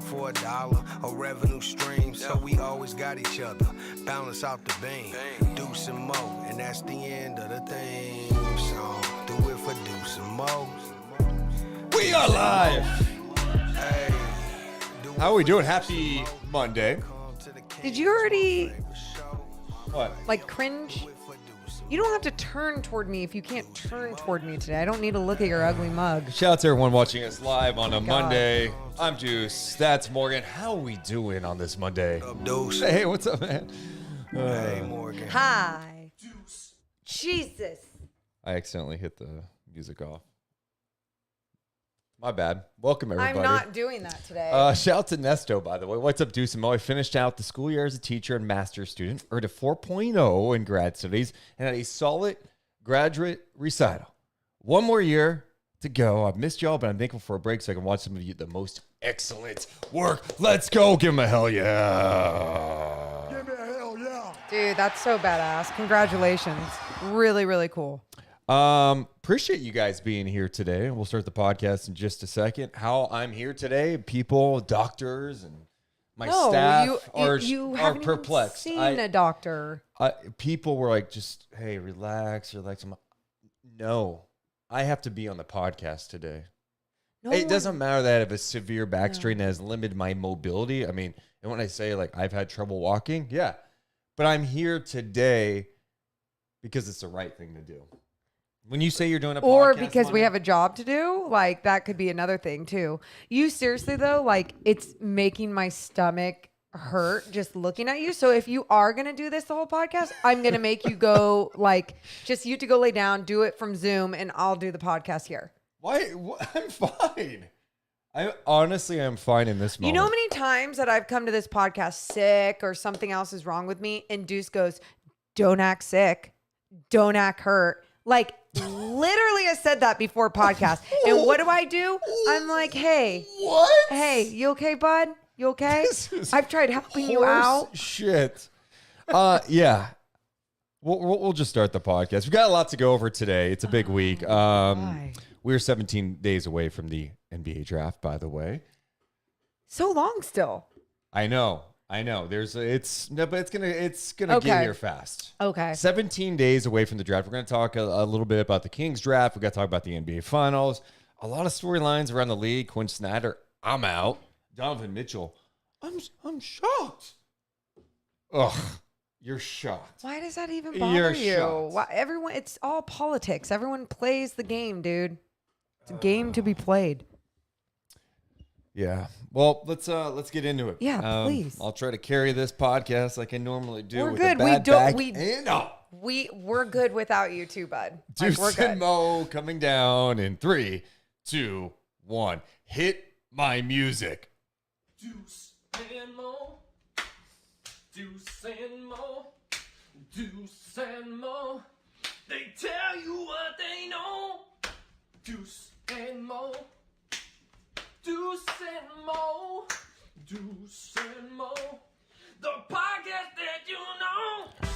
For a dollar, a revenue stream, so we always got each other, balance out the beam, Deuce and Mo, and that's the end of the thing. So do it for Deuce and Mo. We are live. Hey, how are we doing? Happy Monday. Did you already what? Like cringe? You don't have to turn toward me if you can't turn toward me today. I don't need to look at your ugly mug. Shout out to everyone watching us live on a Monday. I'm Juice. That's Morgan. How are we doing on this Monday? Hey, what's up, man? Hey, Morgan. Hi. Jesus. I accidentally hit the music off. My bad. Welcome, everybody. I'm not doing that today. Shout out to Nesto, by the way. What's up, Deuce and Mo? I finished out the school year as a teacher and master's student, earned a 4.0 in grad studies, and had a solid graduate recital. One more year to go. I've missed y'all, but I'm thankful for a break so I can watch some of you the most excellent work. Let's go. Give him a hell yeah. Give me a hell yeah. Dude, that's so badass. Congratulations. Really, really cool. Appreciate you guys being here today. We'll start the podcast in just a second. How I'm here today, people, doctors, and my staff are perplexed. Seen a doctor. People were like, just, hey, relax. No, I have to be on the podcast today. It doesn't matter that I have a severe back strain that has limited my mobility. I mean, and when I say like I've had trouble walking, yeah, but I'm here today because it's the right thing to do. When you say you're doing a podcast, or because we have a job to do, like that could be another thing too. You seriously though, like it's making my stomach hurt just looking at you. So if you are going to do this the whole podcast, I'm going to make you go like just you to go lay down, do it from Zoom, and I'll do the podcast here. Why? I'm fine. I'm fine in this moment. You know how many times that I've come to this podcast sick or something else is wrong with me, and Deuce goes, "Don't act sick, don't act hurt." Like literally I said that before podcast. And what do? I'm like, hey. What? Hey, you okay, bud? You okay? This is I've tried helping you out. Shit. Yeah. We'll just start the podcast. We've got a lot to go over today. It's a big week. We're 17 days away from the NBA draft, by the way. So long still. I know. It's gonna get here fast. Okay. 17 days away from the draft. We're gonna talk a little bit about the Kings draft. We got to talk about the NBA Finals. A lot of storylines around the league. Quin Snyder, I'm out. Donovan Mitchell, I'm shocked. Ugh, you're shocked. Why does that even bother You're you? shocked. Why, everyone, it's all politics. Everyone plays the game, dude. It's a game to be played. Yeah. Well, let's get into it. Yeah, please. I'll try to carry this podcast like I normally do. We're with good. A bad back and We're good without you too, bud. Deuce We're good. and Mo coming down in 3, 2, 1. Hit my music. Deuce and Mo. Deuce and Mo. Deuce and Mo. They tell you what they know. Deuce and Mo. Deuce and Mo. Deuce and Mo. The podcast that you know.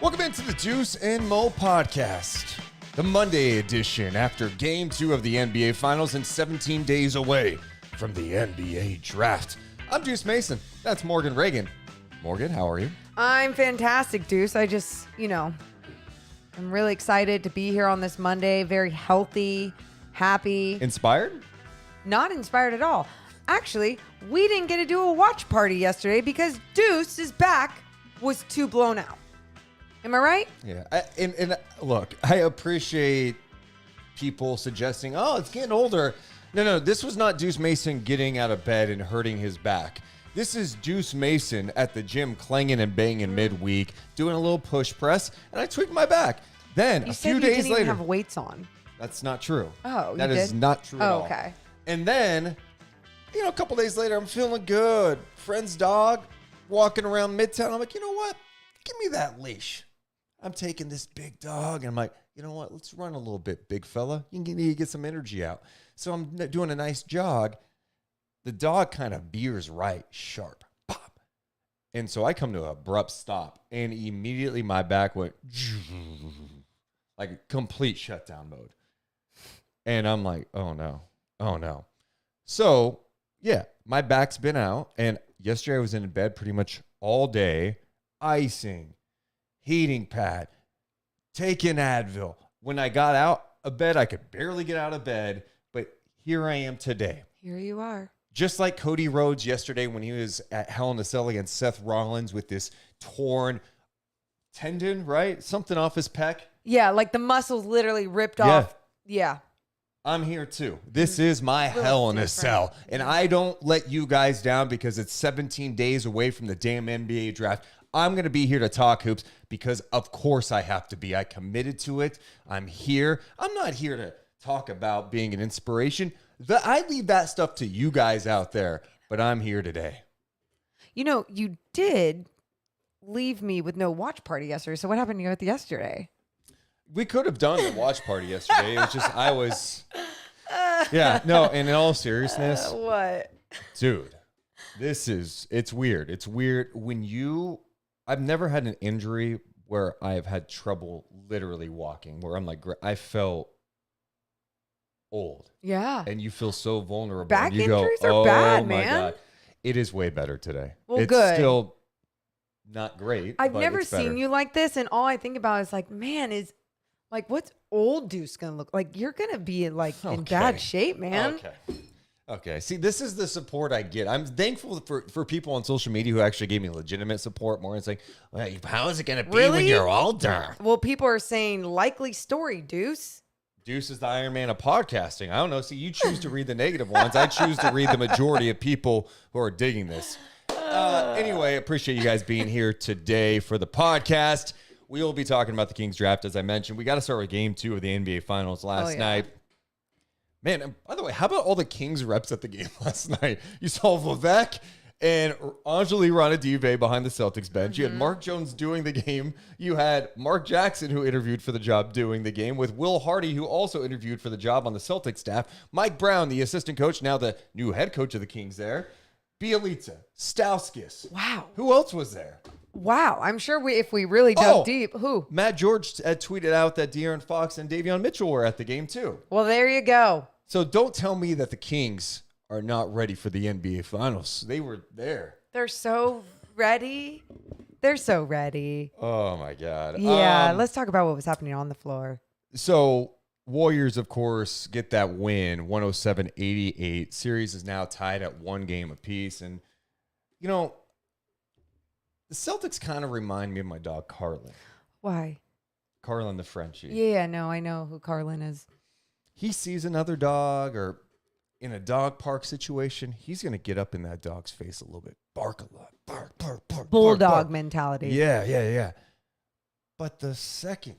Welcome into the Deuce and Mo podcast, the Monday edition after Game 2 of the NBA Finals and 17 days away from the NBA Draft. I'm Deuce Mason. That's Morgan Reagan. Morgan, how are you? I'm fantastic, Deuce. I just, I'm really excited to be here on this Monday. Very healthy, happy. Inspired? Not inspired at all. Actually, we didn't get to do a watch party yesterday because Deuce's back was too blown out. Am I right? Yeah. And look, I appreciate people suggesting, oh, it's getting older. No, this was not Deuce Mason getting out of bed and hurting his back. This is Deuce Mason at the gym clanging and banging midweek, doing a little push press, and I tweaked my back. Then You a said few you days didn't later, even have weights on. that's not true. Oh, that you is did? not true at all. Okay. And then, a couple days later, I'm feeling good. Friend's dog walking around Midtown. I'm like, you know what? Give me that leash. I'm taking this big dog, and I'm like, you know what? Let's run a little bit, big fella. You need to get some energy out. So I'm doing a nice jog. The dog kind of veers right, sharp, pop. And so I come to an abrupt stop, and immediately my back went like a complete shutdown mode. And I'm like, oh no. So, yeah, my back's been out. And yesterday I was in bed pretty much all day, icing, heating pad, taking Advil. When I got out of bed, I could barely get out of bed. But here I am today. Here you are. Just like Cody Rhodes yesterday when he was at Hell in a Cell against Seth Rollins with this torn tendon, right? Something off his pec. Yeah, like the muscles literally ripped off. Yeah. I'm here too. This is my Hell in a Cell. And I don't let you guys down because it's 17 days away from the damn NBA draft. I'm going to be here to talk hoops because of course I have to be. I committed to it. I'm here. I'm not here to talk about being an inspiration. I leave that stuff to you guys out there, but I'm here today. You did leave me with no watch party yesterday. So what happened to you yesterday? We could have done the watch party yesterday. It was just, yeah, no, and in all seriousness, What? dude, it's weird. It's weird when I've never had an injury where I've had trouble literally walking, where I'm like, I felt old. Yeah. And you feel so vulnerable. Back and you injuries go, are bad, oh my man. God. It is way better today. Well, it's good. still not great. I've but never it's better. seen you like this, and all I think about is like, man, what's old Deuce gonna look like? You're gonna be in bad shape, man. Okay. See, this is the support I get. I'm thankful for people on social media who actually gave me legitimate support. More, it's like, well, how is it going to be when you're older? Well, people are saying likely story, Deuce. Deuce is the Iron Man of podcasting. I don't know. See, you choose to read the negative ones. I choose to read the majority of people who are digging this. Anyway, appreciate you guys being here today for the podcast. We will be talking about the Kings draft, as I mentioned. We got to start with Game 2 of the NBA Finals last night. Man, and by the way, how about all the Kings reps at the game last night? You saw Vivek and Angeli Ronadive behind the Celtics bench. You had Mark Jones doing the game. You had Mark Jackson, who interviewed for the job, doing the game, with Will Hardy, who also interviewed for the job on the Celtics staff. Mike Brown, the assistant coach, now the new head coach of the Kings there. Bielitsa, Stauskas. Wow. Who else was there? Wow. I'm sure if we really dug deep, who? Matt George tweeted out that De'Aaron Fox and Davion Mitchell were at the game too. Well, there you go. So don't tell me that the Kings are not ready for the NBA Finals. They were there. They're so ready. They're so ready. Oh, my God. Yeah, let's talk about what was happening on the floor. So Warriors, of course, get that win, 107-88. Series is now tied at 1 game apiece. And, you know, the Celtics kind of remind me of my dog, Carlin. Why? Carlin the Frenchie. Yeah, no, I know who Carlin is. He sees another dog or in a dog park situation, he's going to get up in that dog's face a little bit. Bark a lot. Bark, bark, bark. Bulldog bark. mentality. Yeah. But the second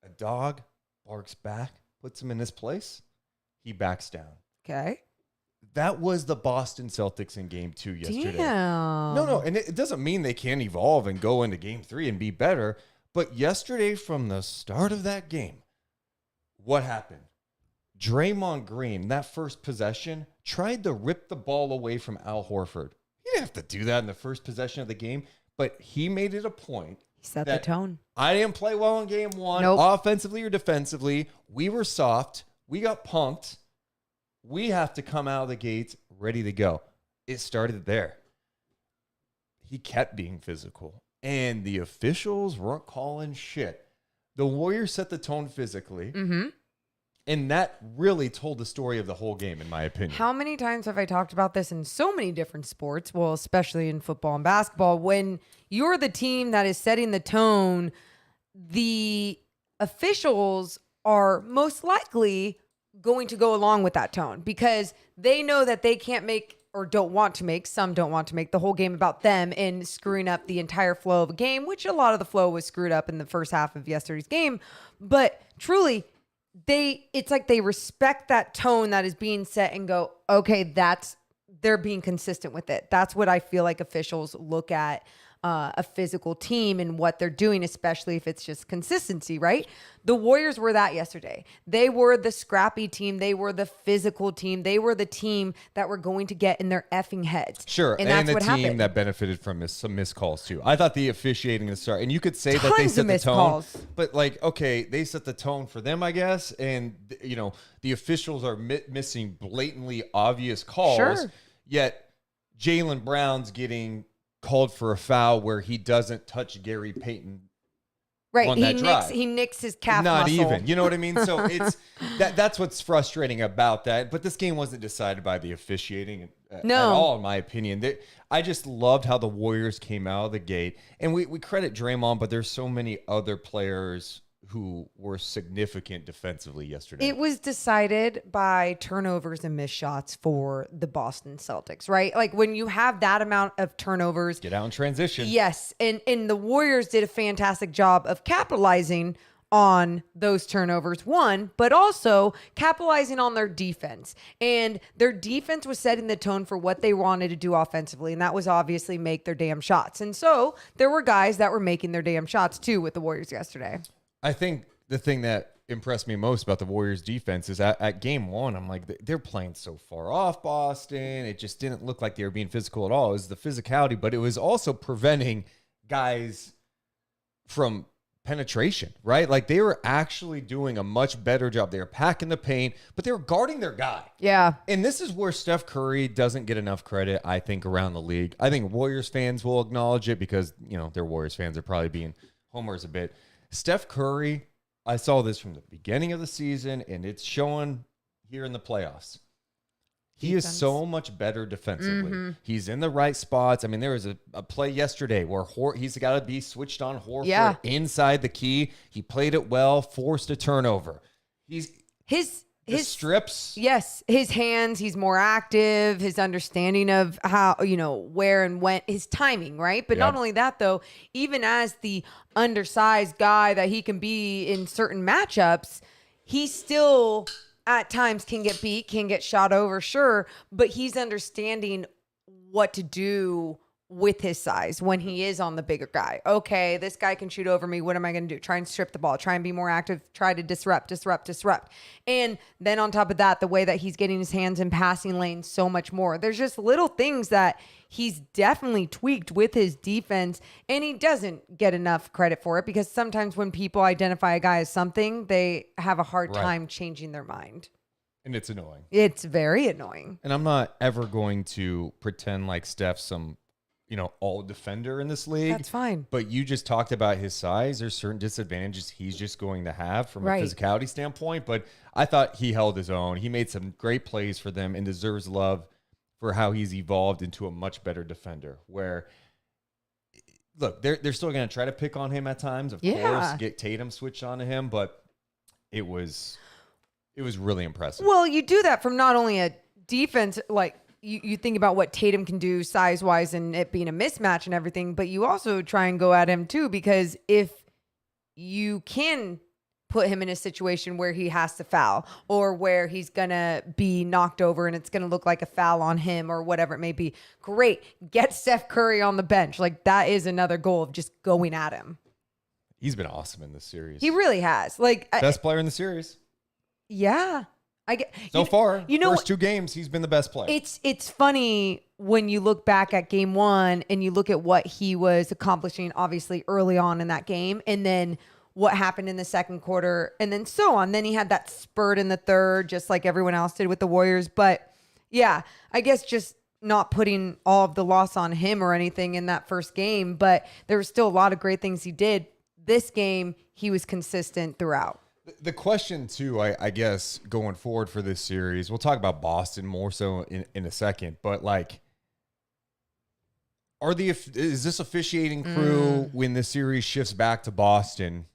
a dog barks back, puts him in his place, he backs down. Okay. That was the Boston Celtics in game 2 yesterday. Damn. No. And it doesn't mean they can't evolve and go into game 3 and be better. But yesterday, from the start of that game, what happened? Draymond Green, that first possession, tried to rip the ball away from Al Horford. He didn't have to do that in the first possession of the game, but he made it a point. He set the tone. I didn't play well in game 1, Nope. offensively or defensively. We were soft. We got punked. We have to come out of the gates ready to go. It started there. He kept being physical, and the officials weren't calling shit. The Warriors set the tone physically. Mm-hmm. And that really told the story of the whole game, in my opinion. How many times have I talked about this in so many different sports? Well, especially in football and basketball. When you're the team that is setting the tone, the officials are most likely going to go along with that tone because they know that they can't make or don't want to make, some don't want to make the whole game about them and screwing up the entire flow of a game, which a lot of the flow was screwed up in the first half of yesterday's game. But truly, it's like they respect that tone that is being set and go, okay, they're being consistent with it. That's what I feel like officials look at a physical team and what they're doing, especially if it's just consistency, right? The Warriors were that yesterday. They were the scrappy team. They were the physical team. They were the team that were going to get in their effing heads. Sure, and that's the what team happened. that benefited from some missed calls too. I thought the officiating to start, and you could say that they Tons set of the missed tone, calls. but like, okay, they set the tone for them, I guess, and you know the officials are missing blatantly obvious calls. Sure. Yet Jaylen Brown's getting called for a foul where he doesn't touch Gary Payton. Right, on that drive. he nicks his calf Not muscle. even. You know what I mean? So it's that's what's frustrating about that. But this game wasn't decided by the officiating at all, in my opinion. I just loved how the Warriors came out of the gate. And we credit Draymond, but there's so many other players who were significant defensively yesterday. It was decided by turnovers and missed shots for the Boston Celtics, right? Like when you have that amount of turnovers. Get out in transition. Yes. And the Warriors did a fantastic job of capitalizing on those turnovers, one, but also capitalizing on their defense. And their defense was setting the tone for what they wanted to do offensively. And that was obviously make their damn shots. And so there were guys that were making their damn shots too with the Warriors yesterday. I think the thing that impressed me most about the Warriors defense is at game 1, I'm like, they're playing so far off Boston. It just didn't look like they were being physical at all. It was the physicality, but it was also preventing guys from penetration, right? Like they were actually doing a much better job. They were packing the paint, but they were guarding their guy. Yeah. And this is where Steph Curry doesn't get enough credit, I think, around the league. I think Warriors fans will acknowledge it because, you know, their Warriors fans are probably being homers a bit. Steph Curry, I saw this from the beginning of the season, and it's showing here in the playoffs. He is so much better defensively. Mm-hmm. He's in the right spots. I mean, there was a play yesterday where he's got to be switched on Horford inside the key. He played it well, forced a turnover. His strips. Yes. His hands, he's more active, his understanding of how, where and when, his timing, right? But not only that, though, even as the undersized guy that he can be in certain matchups, he still at times can get beat, can get shot over, sure, but he's understanding what to do with his size when he is on the bigger guy. Okay, this guy can shoot over me. What am I going to do? Try and strip the ball, try and be more active, try to disrupt. And then on top of that, the way that he's getting his hands in passing lanes so much more. There's just little things that he's definitely tweaked with his defense, and he doesn't get enough credit for it because sometimes when people identify a guy as something, they have a hard time changing their mind. And it's annoying. It's very annoying. And I'm not ever going to pretend like Steph's some, all defender in this league. That's fine. But you just talked about his size. There's certain disadvantages he's just going to have from a physicality standpoint. But I thought he held his own. He made some great plays for them and deserves love for how he's evolved into a much better defender. Where, look, they're still going to try to pick on him at times, of course, get Tatum switched onto him. But it was really impressive. Well, you do that from not only a defense, like you think about what Tatum can do size-wise and it being a mismatch and everything, but you also try and go at him too, because if you can put him in a situation where he has to foul or where he's going to be knocked over and it's going to look like a foul on him or whatever it may be, great. Get Steph Curry on the bench. Like, that is another goal of just going at him. He's been awesome in this series. He really has. Like, best player in the series. Yeah. I get so far, you know, first 2 games, he's been the best player. It's funny when you look back at game 1 and you look at what he was accomplishing, obviously early on in that game, and then what happened in the second quarter, and then so on. Then he had that spurt in the third, just like everyone else did with the Warriors. But yeah, I guess just not putting all of the loss on him or anything in that first game, but there was still a lot of great things he did. This game, he was consistent throughout. The question, too, I guess, going forward for this series, we'll talk about Boston more so in a second, but, like, is this officiating crew, when the series shifts back to Boston,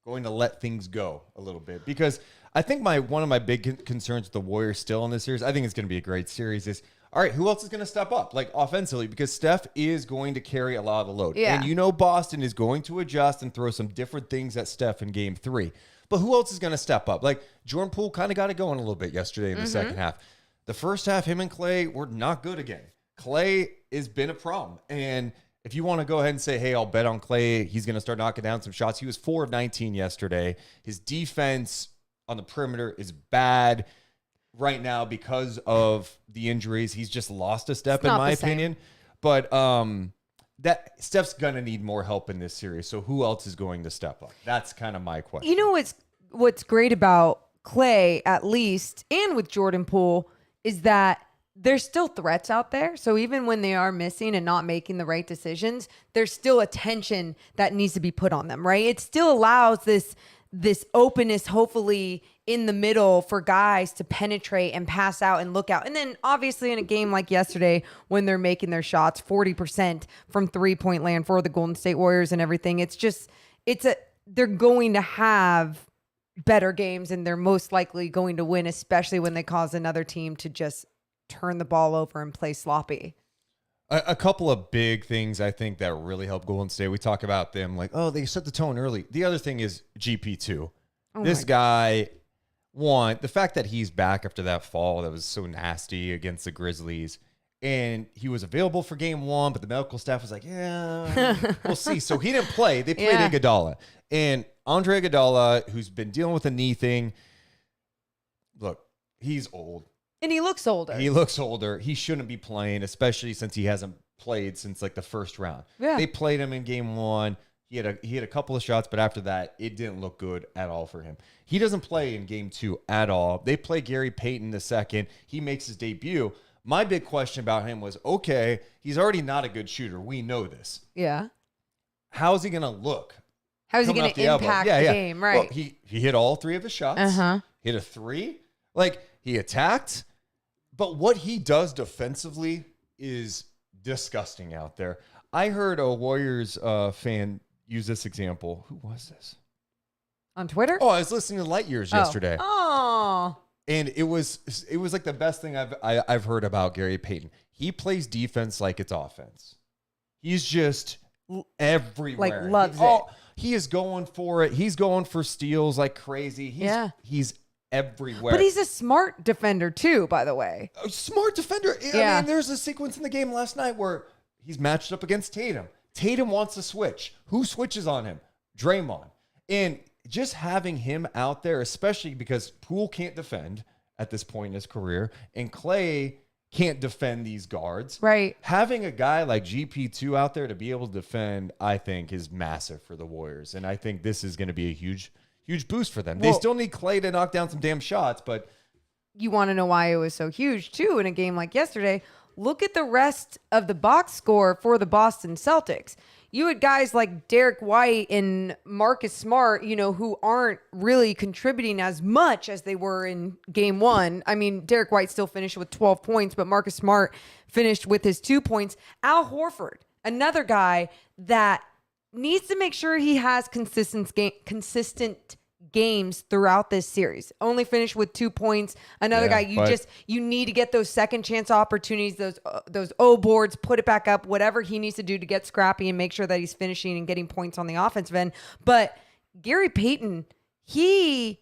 going to let things go a little bit? Because I think one of my big concerns with the Warriors still in this series, I think it's going to be a great series, is, all right, who else is going to step up, like, offensively? Because Steph is going to carry a lot of the load. Yeah. And Boston is going to adjust and throw some different things at Steph in Game 3. But who else is going to step up? Like, Jordan Poole kind of got it going a little bit yesterday in the second half. The first half, him and Clay were not good again. Clay has been a problem. And if you want to go ahead and say, hey, I'll bet on Clay, he's going to start knocking down some shots. He was 4 of 19 yesterday. His defense on the perimeter is bad right now because of the injuries. He's just lost a step, in my opinion. But that Steph's gonna need more help in this series. So who else is going to step up? That's kind of my question. You know what's great about Clay, at least, and with Jordan Poole, is that there's still threats out there. So even when they are missing and not making the right decisions, there's still attention that needs to be put on them, right? It still allows this openness, hopefully, in the middle for guys to penetrate and pass out and look out. And then obviously in a game like yesterday, when they're making their shots 40% from 3-point land for the Golden State Warriors and everything, they're going to have better games and they're most likely going to win, especially when they cause another team to just turn the ball over and play sloppy. A couple of big things I think that really help Golden State. We talk about them like, oh, they set the tone early. The other thing is GP2. This guy, the fact that he's back after that fall that was so nasty against the Grizzlies, and he was available for game 1, but the medical staff was like, yeah, we'll see. So he didn't play. They played Iguodala. And Andre Iguodala, who's been dealing with a knee thing, look, he's old. And he looks older. He shouldn't be playing, especially since he hasn't played since like the first round. Yeah. They played him in game 1. He had a couple of shots, but after that, it didn't look good at all for him. He doesn't play in game 2 at all. They play Gary Payton the second. He makes his debut. My big question about him was, okay, he's already not a good shooter. We know this. Yeah. How's he going to look? How's he going to impact the game? Right. Well, he hit all 3 of his shots. Hit a 3. Like, he attacked. But what he does defensively is disgusting out there. I heard a Warriors fan use this example. Who was this? On Twitter? Oh, I was listening to Light Years yesterday. Oh. And it was like the best thing I've heard about Gary Payton. He plays defense like it's offense. He's just everywhere. Like, loves it. He is going for it. He's going for steals like crazy. He's everywhere. But he's a smart defender too, by the way. A smart defender. I mean, there's a sequence in the game last night where he's matched up against Tatum. Tatum wants to switch. Who switches on him? Draymond. And just having him out there, especially because Poole can't defend at this point in his career, and Clay can't defend these guards. Right. Having a guy like GP2 out there to be able to defend, I think, is massive for the Warriors. And I think this is going to be a huge boost for them. They still need Clay to knock down some damn shots, but You want to know why it was so huge, too, in a game like yesterday. Look at the rest of the box score for the Boston Celtics. You had guys like Derek White and Marcus Smart, who aren't really contributing as much as they were in game one. I mean, Derek White still finished with 12 points, but Marcus Smart finished with his 2 points. Al Horford, another guy that needs to make sure he has consistent games throughout this series. Only finished with 2 points. Another guy, you need to get those second chance opportunities, those O boards, put it back up, whatever he needs to do to get scrappy and make sure that he's finishing and getting points on the offensive end. But Gary Payton, the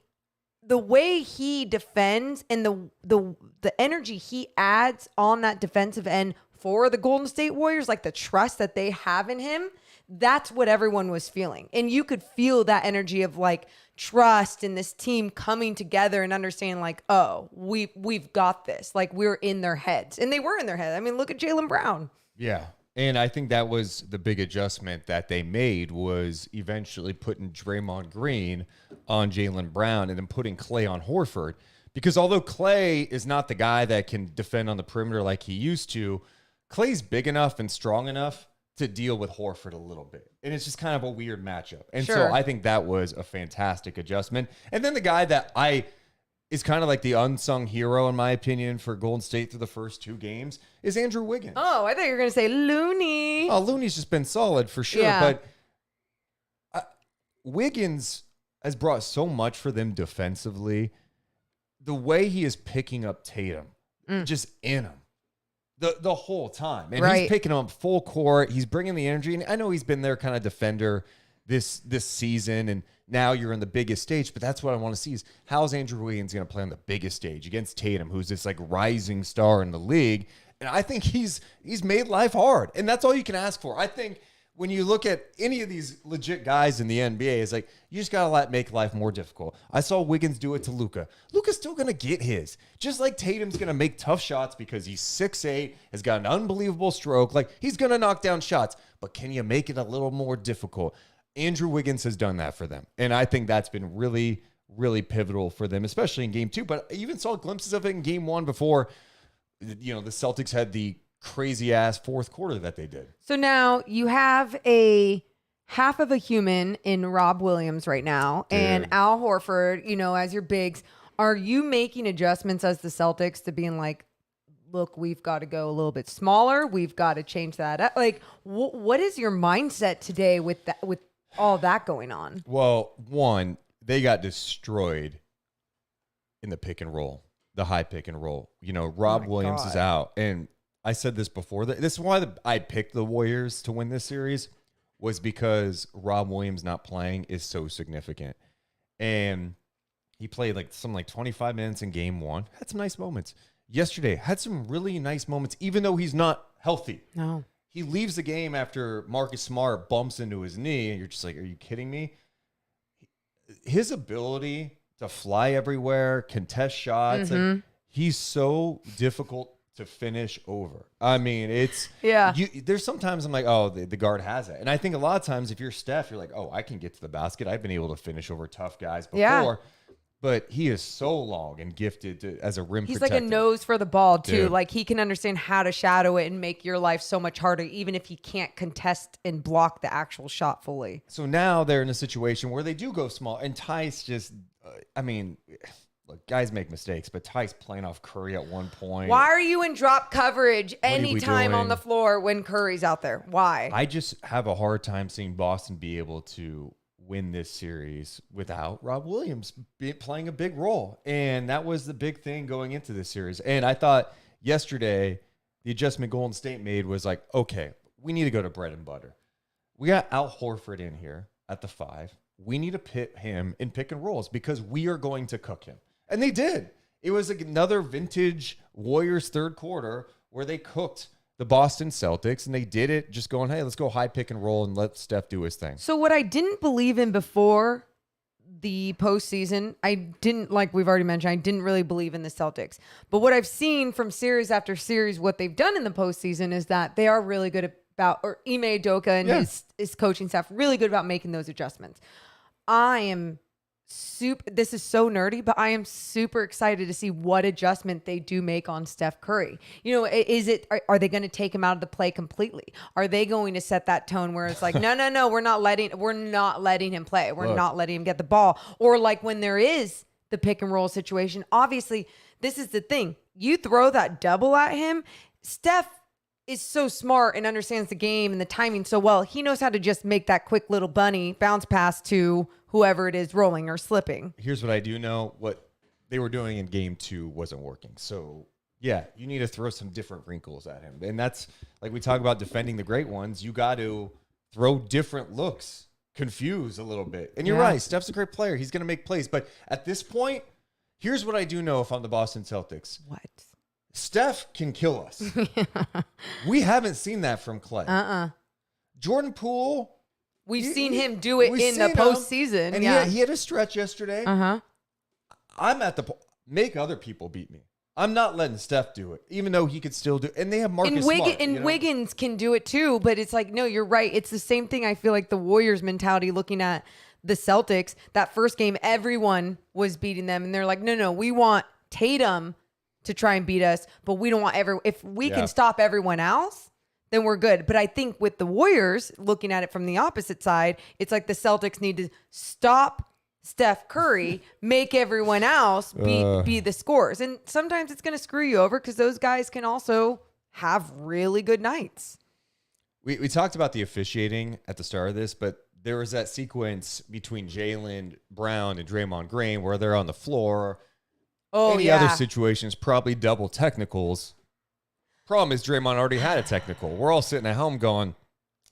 way he defends and the energy he adds on that defensive end for the Golden State Warriors, like the trust that they have in him, that's what everyone was feeling. And you could feel that energy of like trust in this team coming together and understanding like, oh, we've got this. Like we're in their heads. And they were in their head. I mean, look at Jaylen Brown. yeah. And I think that was the big adjustment that they made, was eventually putting Draymond Green on Jaylen Brown and then putting Clay on Horford. Because although Clay is not the guy that can defend on the perimeter like he used to, Clay's big enough and strong enough to deal with Horford a little bit. And it's just kind of a weird matchup. And so I think that was a fantastic adjustment. And then the guy that is kind of like the unsung hero, in my opinion, for Golden State through the first 2 games is Andrew Wiggins. Oh, I thought you were going to say Looney. Oh, Looney's just been solid for sure. Yeah. But Wiggins has brought so much for them defensively. The way he is picking up Tatum, just in him. The whole time. And he's picking him up full court. He's bringing the energy. And I know he's been their kind of defender this season, and now you're in the biggest stage, but that's what I want to see is how's Andrew Wiggins going to play on the biggest stage against Tatum, who's this like rising star in the league. And I think he's made life hard. And that's all you can ask for. I think when you look at any of these legit guys in the NBA, it's like, you just got to make life more difficult. I saw Wiggins do it to Luka. Luka's still going to get his. Just like Tatum's going to make tough shots because he's 6'8", has got an unbelievable stroke. Like, he's going to knock down shots. But can you make it a little more difficult? Andrew Wiggins has done that for them. And I think that's been really, really pivotal for them, especially in game 2. But I even saw glimpses of it in game 1 before, the Celtics had the crazy ass fourth quarter that they did. So now you have a half of a human in Rob Williams right now, and Al Horford, as your bigs. Are you making adjustments as the Celtics to being like, look, we've got to go a little bit smaller. We've got to change that up. Like, what is your mindset today with that, with all that going on? Well, one, they got destroyed in the pick and roll, the high pick and roll. Rob Williams is out, and I said this before. This is why I picked the Warriors to win this series, was because Rob Williams not playing is so significant. And he played like 25 minutes in game 1. Had some nice moments. Yesterday, had some really nice moments, even though he's not healthy. No. He leaves the game after Marcus Smart bumps into his knee, and you're just like, are you kidding me? His ability to fly everywhere, contest shots, like, he's so difficult to finish over. I mean, it's there's sometimes I'm like, oh, the guard has it. And I think a lot of times if you're Steph, you're like, oh, I can get to the basket. I've been able to finish over tough guys before. Yeah. But he is so long and gifted as a rim protector. He's like a nose for the ball, too. Dude. Like, he can understand how to shadow it and make your life so much harder, even if he can't contest and block the actual shot fully. So now they're in a situation where they do go small. And Tice just, look, guys make mistakes, but Tice playing off Curry at one point. Why are you in drop coverage anytime on the floor when Curry's out there? Why? I just have a hard time seeing Boston be able to win this series without Rob Williams playing a big role. And that was the big thing going into this series. And I thought yesterday, the adjustment Golden State made was like, okay, we need to go to bread and butter. We got Al Horford in here at the 5. We need to pit him in pick and rolls because we are going to cook him. And they did. It was like another vintage Warriors third quarter where they cooked the Boston Celtics, and they did it just going, hey, let's go high pick and roll and let Steph do his thing. So what I didn't believe in before the postseason, I didn't, like we've already mentioned, I didn't really believe in the Celtics. But what I've seen from series after series, what they've done in the postseason is that they are really good about, or Ime Udoka and his coaching staff, really good about making those adjustments. I am this is so nerdy, but I am super excited to see what adjustment they do make on Steph Curry. You know, are they going to take him out of the play completely? Are they going to set that tone where it's like, no, we're not letting him play. We're not letting him get the ball. Or like when there is the pick and roll situation, obviously this is the thing. You throw that double at him, Steph is so smart and understands the game and the timing so well. He knows how to just make that quick little bunny bounce pass to whoever it is rolling or slipping. Here's what I do know. What they were doing in game 2 wasn't working. So, yeah, you need to throw some different wrinkles at him. And that's, like we talk about defending the great ones, you got to throw different looks, confuse a little bit. And you're right, Steph's a great player. He's going to make plays. But at this point, here's what I do know if I'm the Boston Celtics. What? Steph can kill us. We haven't seen that from Clay. Jordan Poole. We've seen him do it in the postseason. And he had a stretch yesterday. Uh-huh. I'm at the make other people beat me. I'm not letting Steph do it, even though he could still do it. And they have Marcus Smart. And Wiggins can do it too, but it's like, no, you're right. It's the same thing. I feel like the Warriors mentality looking at the Celtics, that first game, everyone was beating them. And they're like, no, we want Tatum to try and beat us, but we don't want if we can stop everyone else, then we're good. But I think with the Warriors, looking at it from the opposite side, it's like the Celtics need to stop Steph Curry, make everyone else be the scorers. And sometimes it's going to screw you over because those guys can also have really good nights. We talked about the officiating at the start of this, but there was that sequence between Jaylen Brown and Draymond Green where they're on the floor. Any other situations, probably double technicals. Problem is Draymond already had a technical. We're all sitting at home going,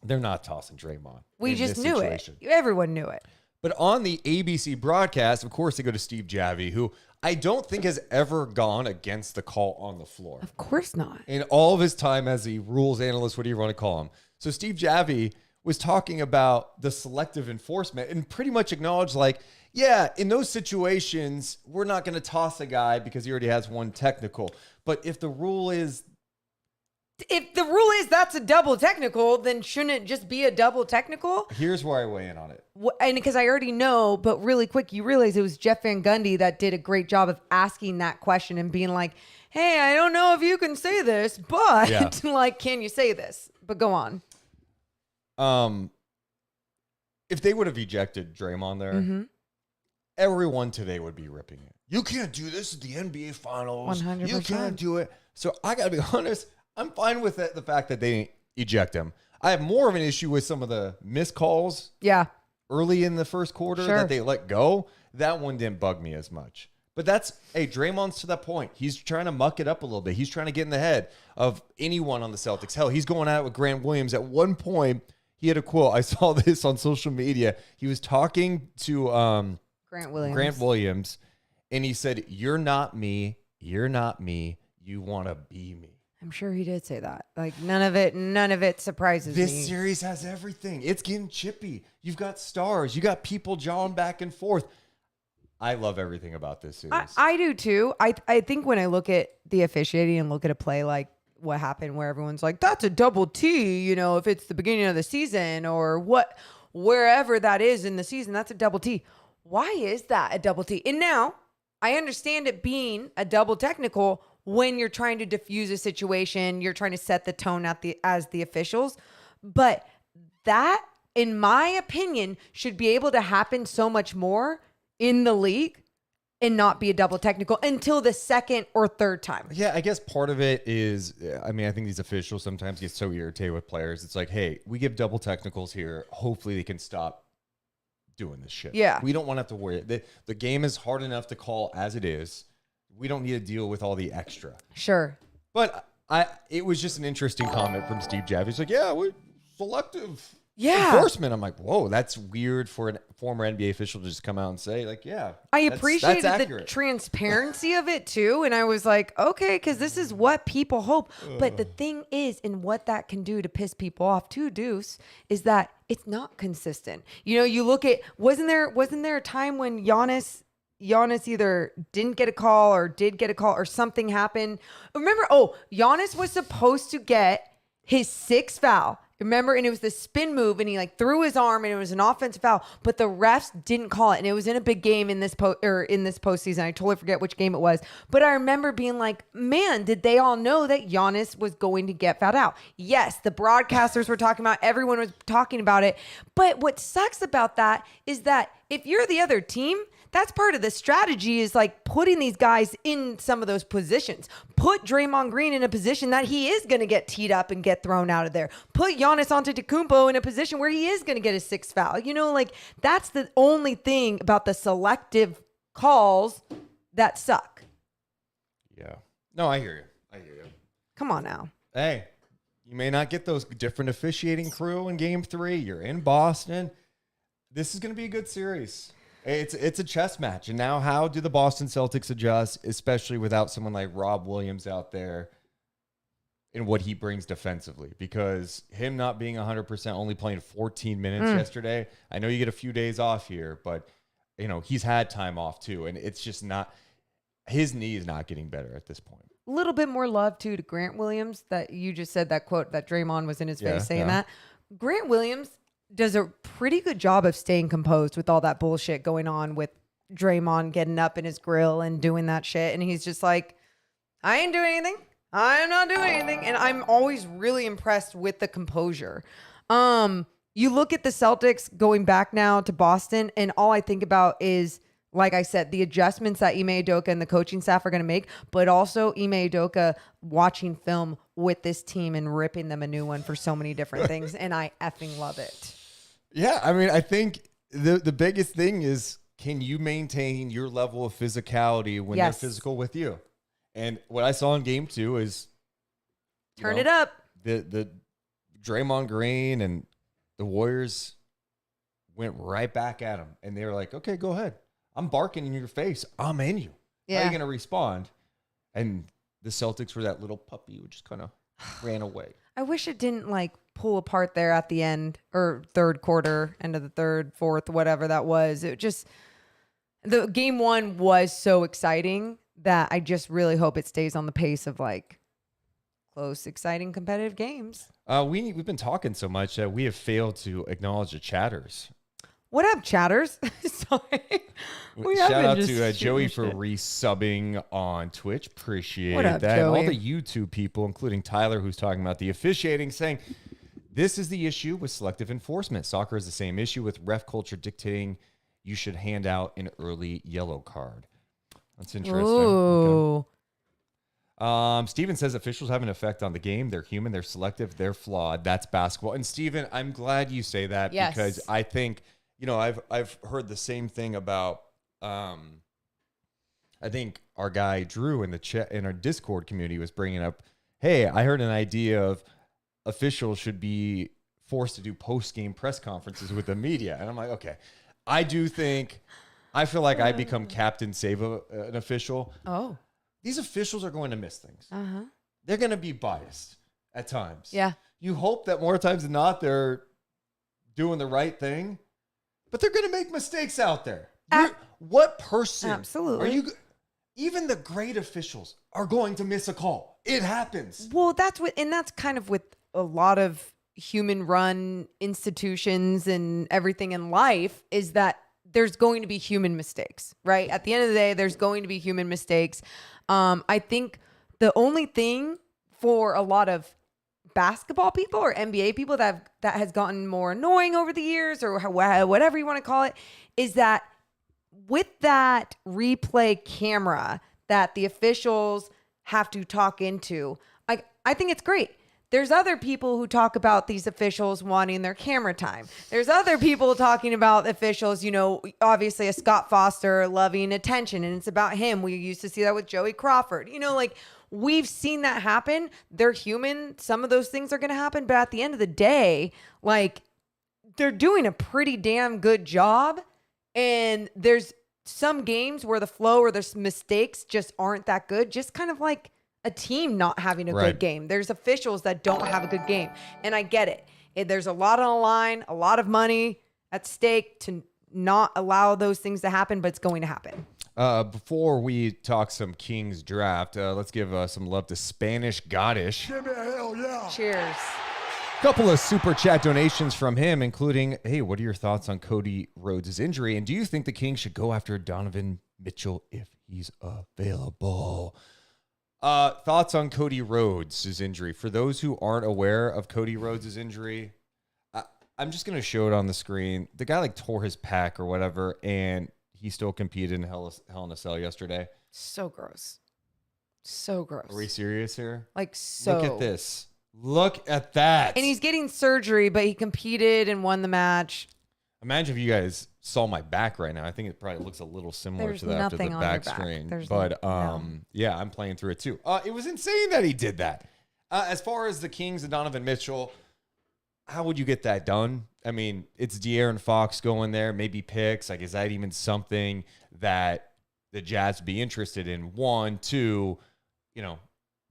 they're not tossing Draymond. We just knew it. Everyone knew it. But on the ABC broadcast, of course, they go to Steve Javie, who I don't think has ever gone against the call on the floor. Of course not. In all of his time as a rules analyst, what do you want to call him? So Steve Javie was talking about the selective enforcement and pretty much acknowledged like, yeah, in those situations, we're not going to toss a guy because he already has one technical. But if the rule is that's a double technical, then shouldn't it just be a double technical? Here's where I weigh in on it. And because I already know, but really quick, you realize it was Jeff Van Gundy that did a great job of asking that question and being like, hey, I don't know if you can say this, but like, can you say this? But go on. If they would have ejected Draymond there, everyone today would be ripping it. You can't do this at the NBA Finals. 100%. You can't do it. So I got to be honest, I'm fine with the fact that they didn't eject him. I have more of an issue with some of the missed calls early in the first quarter that they let go. That one didn't bug me as much. But Draymond's to that point. He's trying to muck it up a little bit. He's trying to get in the head of anyone on the Celtics. Hell, he's going at it with Grant Williams. At one point, he had a quote. I saw this on social media. He was talking to Grant Williams, and he said, "You're not me. You're not me. You want to be me." I'm sure he did say that. Like none of it surprises me. This series has everything. It's getting chippy. You've got stars. You got people jawing back and forth. I love everything about this series. I do too. I think when I look at the officiating and look at a play like what happened where everyone's like, that's a double T, you know, if it's the beginning of the season or wherever that is in the season, that's a double T. Why is that a double T? And now I understand it being a double technical when you're trying to diffuse a situation, you're trying to set the tone as the officials. But that, in my opinion, should be able to happen so much more in the league and not be a double technical until the second or third time. Yeah, I guess part of it is, I think these officials sometimes get so irritated with players. It's like, hey, we give double technicals here. Hopefully they can stop doing this shit. Yeah. We don't want to have to worry. The game is hard enough to call as it is. We don't need to deal with all the extra. Sure. But it was just an interesting comment from Steve Javie. He's like, yeah, we're selective Yeah. enforcement. I'm like, whoa, that's weird for a former NBA official to just come out and say, like, yeah. I that's appreciated the accurate. transparency of it too. And I was like, okay, because this is what people hope. But the thing is, and what that can do to piss people off too, Deuce, is that it's not consistent. You know, you look at, wasn't there a time when Giannis either didn't get a call or did get a call or something happened? Remember, Giannis was supposed to get his sixth foul. Remember, and it was the spin move, and he like threw his arm, and it was an offensive foul. But the refs didn't call it, and it was in a big game in this postseason. I totally forget which game it was, but I remember being like, "Man, did they all know that Giannis was going to get fouled out?" Yes, the broadcasters were talking about, everyone was talking about it. But what sucks about that is that if you're the other team, that's part of the strategy, is like putting these guys in some of those positions. Put Draymond Green in a position that he is going to get teed up and get thrown out of there. Put Giannis Antetokounmpo in a position where he is going to get his sixth foul. You know, like that's the only thing about the selective calls that suck. Yeah. No, I hear you. Come on now. Hey, you may not get those different officiating crew in game 3. You're in Boston. This is going to be a good series. It's a chess match. And now how do the Boston Celtics adjust, especially without someone like Rob Williams out there and what he brings defensively? Because him not being 100%, only playing 14 minutes yesterday, I know you get a few days off here, but you know, he's had time off too. And it's just not, his knee is not getting better at this point. A little bit more love too to Grant Williams, that you just said that quote that Draymond was in his face saying that. Grant Williams does a pretty good job of staying composed with all that bullshit going on with Draymond getting up in his grill and doing that shit. And he's just like, I ain't doing anything. I'm not doing anything. And I'm always really impressed with the composure. You look at the Celtics going back now to Boston, and all I think about is, like I said, the adjustments that Ime Udoka and the coaching staff are going to make, but also Ime Udoka watching film with this team and ripping them a new one for so many different things. And I effing love it. Yeah, I mean, I think the biggest thing is, can you maintain your level of physicality when they're physical with you? And what I saw in game 2 is turn it up. The Draymond Green and the Warriors went right back at him, and they were like, "Okay, go ahead. I'm barking in your face. I'm in you. How are you going to respond?" And the Celtics were that little puppy who just kind of ran away. I wish it didn't like pull apart there at the end, or third quarter, end of the third, fourth, whatever that was. It just, the game 1 was so exciting that I just really hope it stays on the pace of like close, exciting, competitive games. We've been talking so much that we have failed to acknowledge the chatters. What up, chatters? Sorry. Shout out to Joey for resubbing on Twitch. Appreciate What up, that. Joey? And all the YouTube people, including Tyler, who's talking about the officiating, saying, this is the issue with selective enforcement. Soccer is the same issue with ref culture dictating you should hand out an early yellow card. That's interesting. Ooh. Okay. Steven says officials have an effect on the game. They're human. They're selective. They're flawed. That's basketball. And Steven, I'm glad you say that because I think, you know, I've heard the same thing about, I think our guy Drew in the chat in our Discord community was bringing up, hey, I heard an idea of officials should be forced to do post-game press conferences with the media. And I'm like, okay, I feel like I become captain save an official. Oh. These officials are going to miss things. Uh-huh. They're going to be biased at times. Yeah. You hope that more times than not, they're doing the right thing, but they're going to make mistakes out there. What person Absolutely. are you? Even the great officials are going to miss a call. It happens. Well, that's kind of with a lot of human run institutions and everything in life, is that there's going to be human mistakes, right? At the end of the day, there's going to be human mistakes. I think the only thing for a lot of basketball people or NBA people that has gotten more annoying over the years, or whatever you want to call it, is that with that replay camera that the officials have to talk into, I think it's great. There's other people who talk about these officials wanting their camera time. There's other people talking about officials, you know, obviously a Scott Foster loving attention, and it's about him. We used to see that with Joey Crawford. You know, like, we've seen that happen. They're human. Some of those things are going to happen. But at the end of the day, like, they're doing a pretty damn good job. And there's some games where the flow or there's mistakes just aren't that good. Just kind of like a team not having a good game. There's officials that don't have a good game. And I get it. There's a lot on the line, a lot of money at stake to not allow those things to happen, but it's going to happen. Before we talk some Kings draft, let's give some love to Spanish Goddish. Give me a hell yeah. Cheers. Couple of super chat donations from him, including, hey, what are your thoughts on Cody Rhodes' injury? And do you think the Kings should go after Donovan Mitchell if he's available? Thoughts on Cody Rhodes' injury. For those who aren't aware of Cody Rhodes' injury, I'm just going to show it on the screen. The guy like tore his pec or whatever, and he still competed in Hell in a Cell yesterday. So gross. So gross. Are we serious here? Like so. Look at this. Look at that. And he's getting surgery, but he competed and won the match. Imagine if you guys saw my back right now. I think it probably looks a little similar There's to that after the nothing on your back back. strain. There's But no. yeah, I'm playing through it too. It was insane that he did that. As far as the Kings and Donovan Mitchell, how would you get that done? I mean, it's De'Aaron Fox going there, maybe picks. Like, is that even something that the Jazz would be interested in? 1, 2,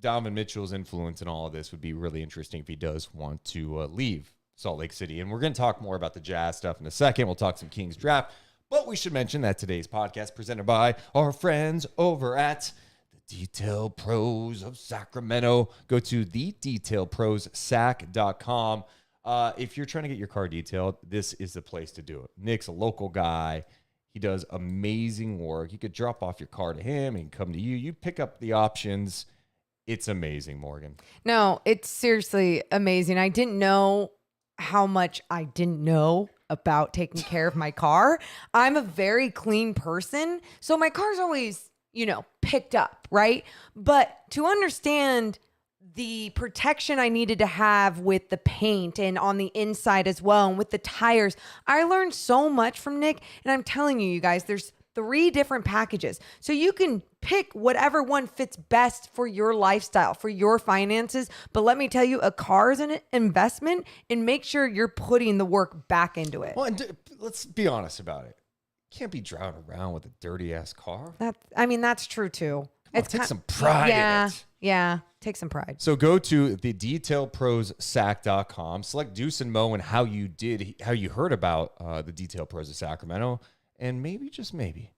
Donovan Mitchell's influence in all of this would be really interesting if he does want to leave Salt Lake City. And we're going to talk more about the Jazz stuff in a second. We'll talk some Kings draft. But we should mention that today's podcast presented by our friends over at the Detail Pros of Sacramento. Go to thedetailprossac.com. If you're trying to get your car detailed, this is the place to do it. Nick's a local guy. He does amazing work. You could drop off your car to him and come to you. You pick up the options. It's amazing, Morgan. No, it's seriously amazing. I didn't know how much I didn't know about taking care of my car. I'm a very clean person, so my car's always, picked up, right? But to understand the protection I needed to have with the paint and on the inside as well, and with the tires, I learned so much from Nick. And I'm telling you guys, there's 3 different packages. So you can pick whatever one fits best for your lifestyle, for your finances. But let me tell you, a car is an investment, and make sure you're putting the work back into it. Well, and let's be honest about it. You can't be driving around with a dirty ass car. That's true too. Take some pride in it. Yeah, take some pride. So go to the detailprossac.com, select Deuce and Mo and how you heard about the Detail Pros of Sacramento, and maybe, just maybe,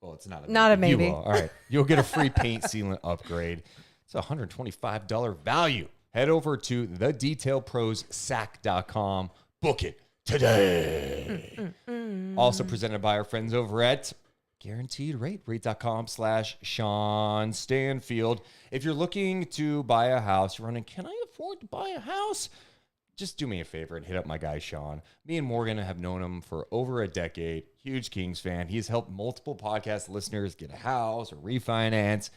well, it's not a maybe. You will. All right. You'll get a free paint sealant upgrade. It's a $125 value. Head over to thedetailprossac.com. Book it today. Also presented by our friends over at Guaranteed Rate. Rate.com/Sean Stanfield. If you're looking to buy a house, you're wondering, can I afford to buy a house? Just do me a favor and hit up my guy, Sean. Me and Morgan have known him for over a decade. Huge Kings fan. He's helped multiple podcast listeners get a house or refinance.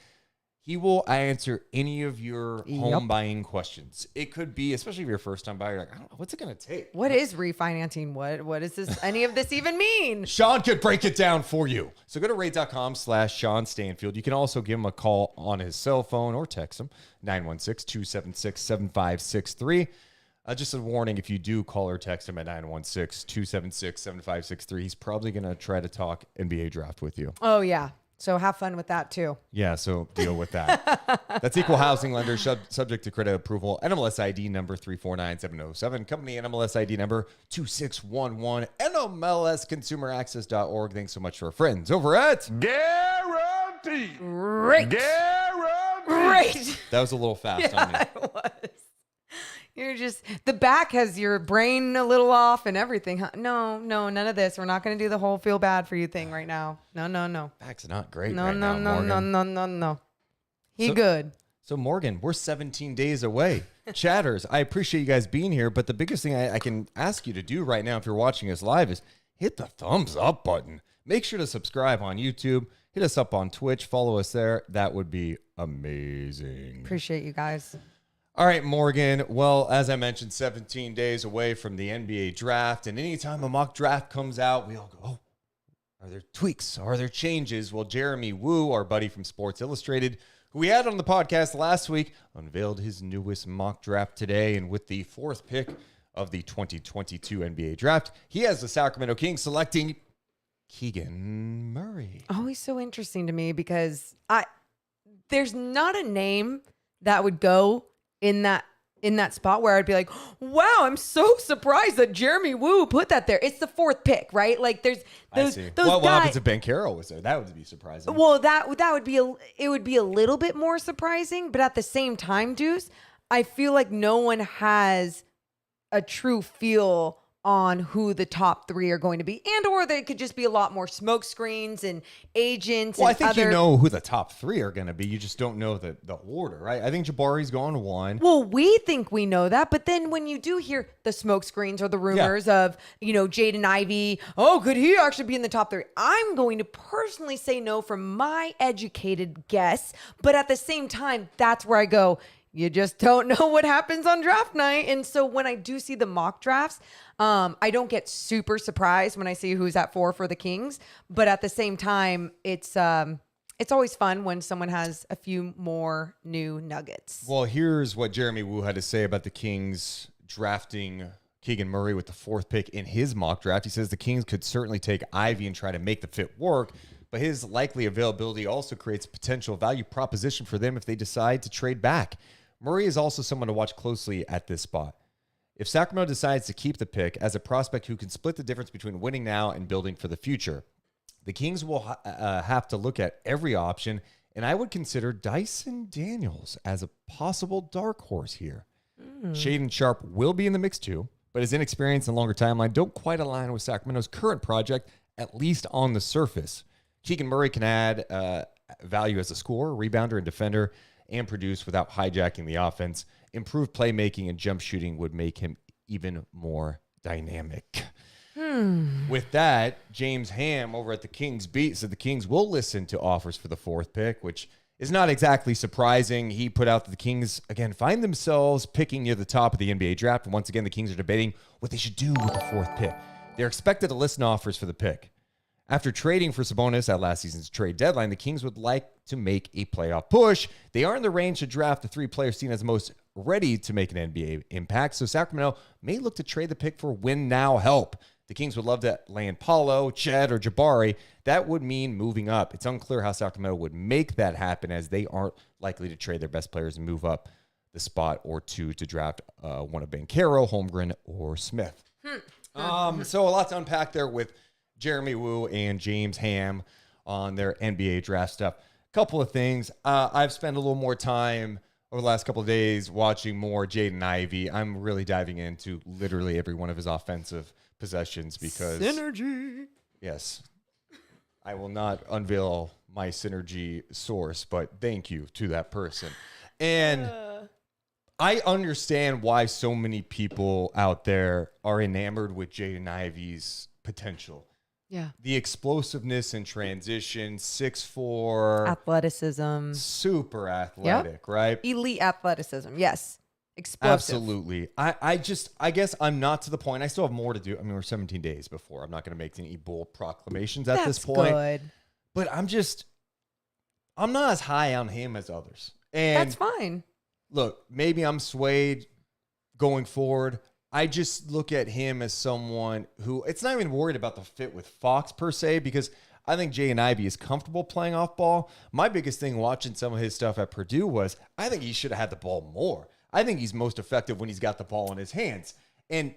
He will answer any of your home buying questions. It could be, especially if you're a first time buyer, like, I don't know, what's it going to take? What is refinancing? What does this, any of this even mean? Sean could break it down for you. So go to rate.com/Sean Stanfield. You can also give him a call on his cell phone or text him, 916-276-7563. Just a warning, if you do call or text him at 916-276-7563, he's probably going to try to talk NBA draft with you. Oh, yeah. So have fun with that, too. Yeah, so deal with that. That's Equal Housing Lender, subject to credit approval. NMLS ID number 349707. Company NMLS ID number 2611. NMLSConsumerAccess.org. Thanks so much to our friends over at Guaranteed. Great. Guaranteed. Great. That was a little fast on me. It was. You're just, the back has your brain a little off and everything. Huh? No, none of this. We're not going to do the whole feel bad for you thing right now. No. Back's not great No, right now, Morgan. no. He good. So, Morgan, we're 17 days away. Chatters, I appreciate you guys being here, but the biggest thing I can ask you to do right now if you're watching us live is hit the thumbs up button. Make sure to subscribe on YouTube. Hit us up on Twitch. Follow us there. That would be amazing. Appreciate you guys. All right, Morgan. Well, as I mentioned, 17 days away from the NBA draft. And anytime a mock draft comes out, we all go, oh, are there tweaks? Are there changes? Well, Jeremy Woo, our buddy from Sports Illustrated, who we had on the podcast last week, unveiled his newest mock draft today. And with the 4th pick of the 2022 NBA draft. He has the Sacramento Kings selecting Keegan Murray. Always so interesting to me because there's not a name that would go in that spot where I'd be like, wow, I'm so surprised that Jeremy Woo put that there. It's the 4th pick, right? Like there's those What guys. happens if Ben Carroll was there? That would be surprising. Well, that would be it would be a little bit more surprising, but at the same time, Deuce, I feel like no one has a true feel on who the top 3 are going to be, and or there could just be a lot more smoke screens and agents. Well, and I think other... you know who the top 3 are going to be. You just don't know the order, right? I think Jabari's going 1. Well, we think we know that, but then when you do hear the smoke screens or the rumors of, Jaden Ivey, could he actually be in the top 3? I'm going to personally say no from my educated guess, but at the same time, that's where I go, you just don't know what happens on draft night. And so when I do see the mock drafts, I don't get super surprised when I see who's at 4 for the Kings. But at the same time, it's always fun when someone has a few more new nuggets. Well, here's what Jeremy Woo had to say about the Kings drafting Keegan Murray with the 4th pick in his mock draft. He says the Kings could certainly take Ivy and try to make the fit work, but his likely availability also creates a potential value proposition for them if they decide to trade back. Murray is also someone to watch closely at this spot. If Sacramento decides to keep the pick as a prospect who can split the difference between winning now and building for the future, the Kings will have to look at every option, and I would consider Dyson Daniels as a possible dark horse here. Shaden Sharp will be in the mix too, but his inexperience and longer timeline don't quite align with Sacramento's current project, at least on the surface. Keegan Murray can add value as a scorer, rebounder, and defender, and produce without hijacking the offense. Improved playmaking and jump shooting would make him even more dynamic. With that, James Ham over at the Kings Beat said the Kings will listen to offers for the 4th pick, which is not exactly surprising. He put out that the Kings, again, find themselves picking near the top of the NBA draft. And once again, the Kings are debating what they should do with the 4th pick. They're expected to listen to offers for the pick. After trading for Sabonis at last season's trade deadline, the Kings would like to make a playoff push. They are in the range to draft the 3 players seen as most ready to make an NBA impact, so Sacramento may look to trade the pick for win-now help. The Kings would love to land Paulo, Chet, or Jabari. That would mean moving up. It's unclear how Sacramento would make that happen, as they aren't likely to trade their best players and move up the spot or 2 to draft one of Banchero, Holmgren, or Smith. So a lot to unpack there with Jeremy Woo and James Ham on their NBA draft stuff. Couple of things. I've spent a little more time over the last couple of days watching more Jaden Ivey. I'm really diving into literally every one of his offensive possessions because synergy. Yes. I will not unveil my synergy source, but thank you to that person. And I understand why so many people out there are enamored with Jaden Ivey's potential. Yeah. The explosiveness in transition, 6'4", Athleticism. super athletic, right? Elite athleticism. Yes. Explosive. Absolutely. I guess I'm not to the point. I still have more to do. I mean, we're 17 days before. I'm not going to make any bold proclamations at this point. Good. But I'm not as high on him as others. And that's fine. Look, maybe I'm swayed going forward. I just look at him as someone who, it's not even worried about the fit with Fox per se, because I think Jaden Ivey is comfortable playing off ball. My biggest thing watching some of his stuff at Purdue was I think he should have had the ball more. I think he's most effective when he's got the ball in his hands. And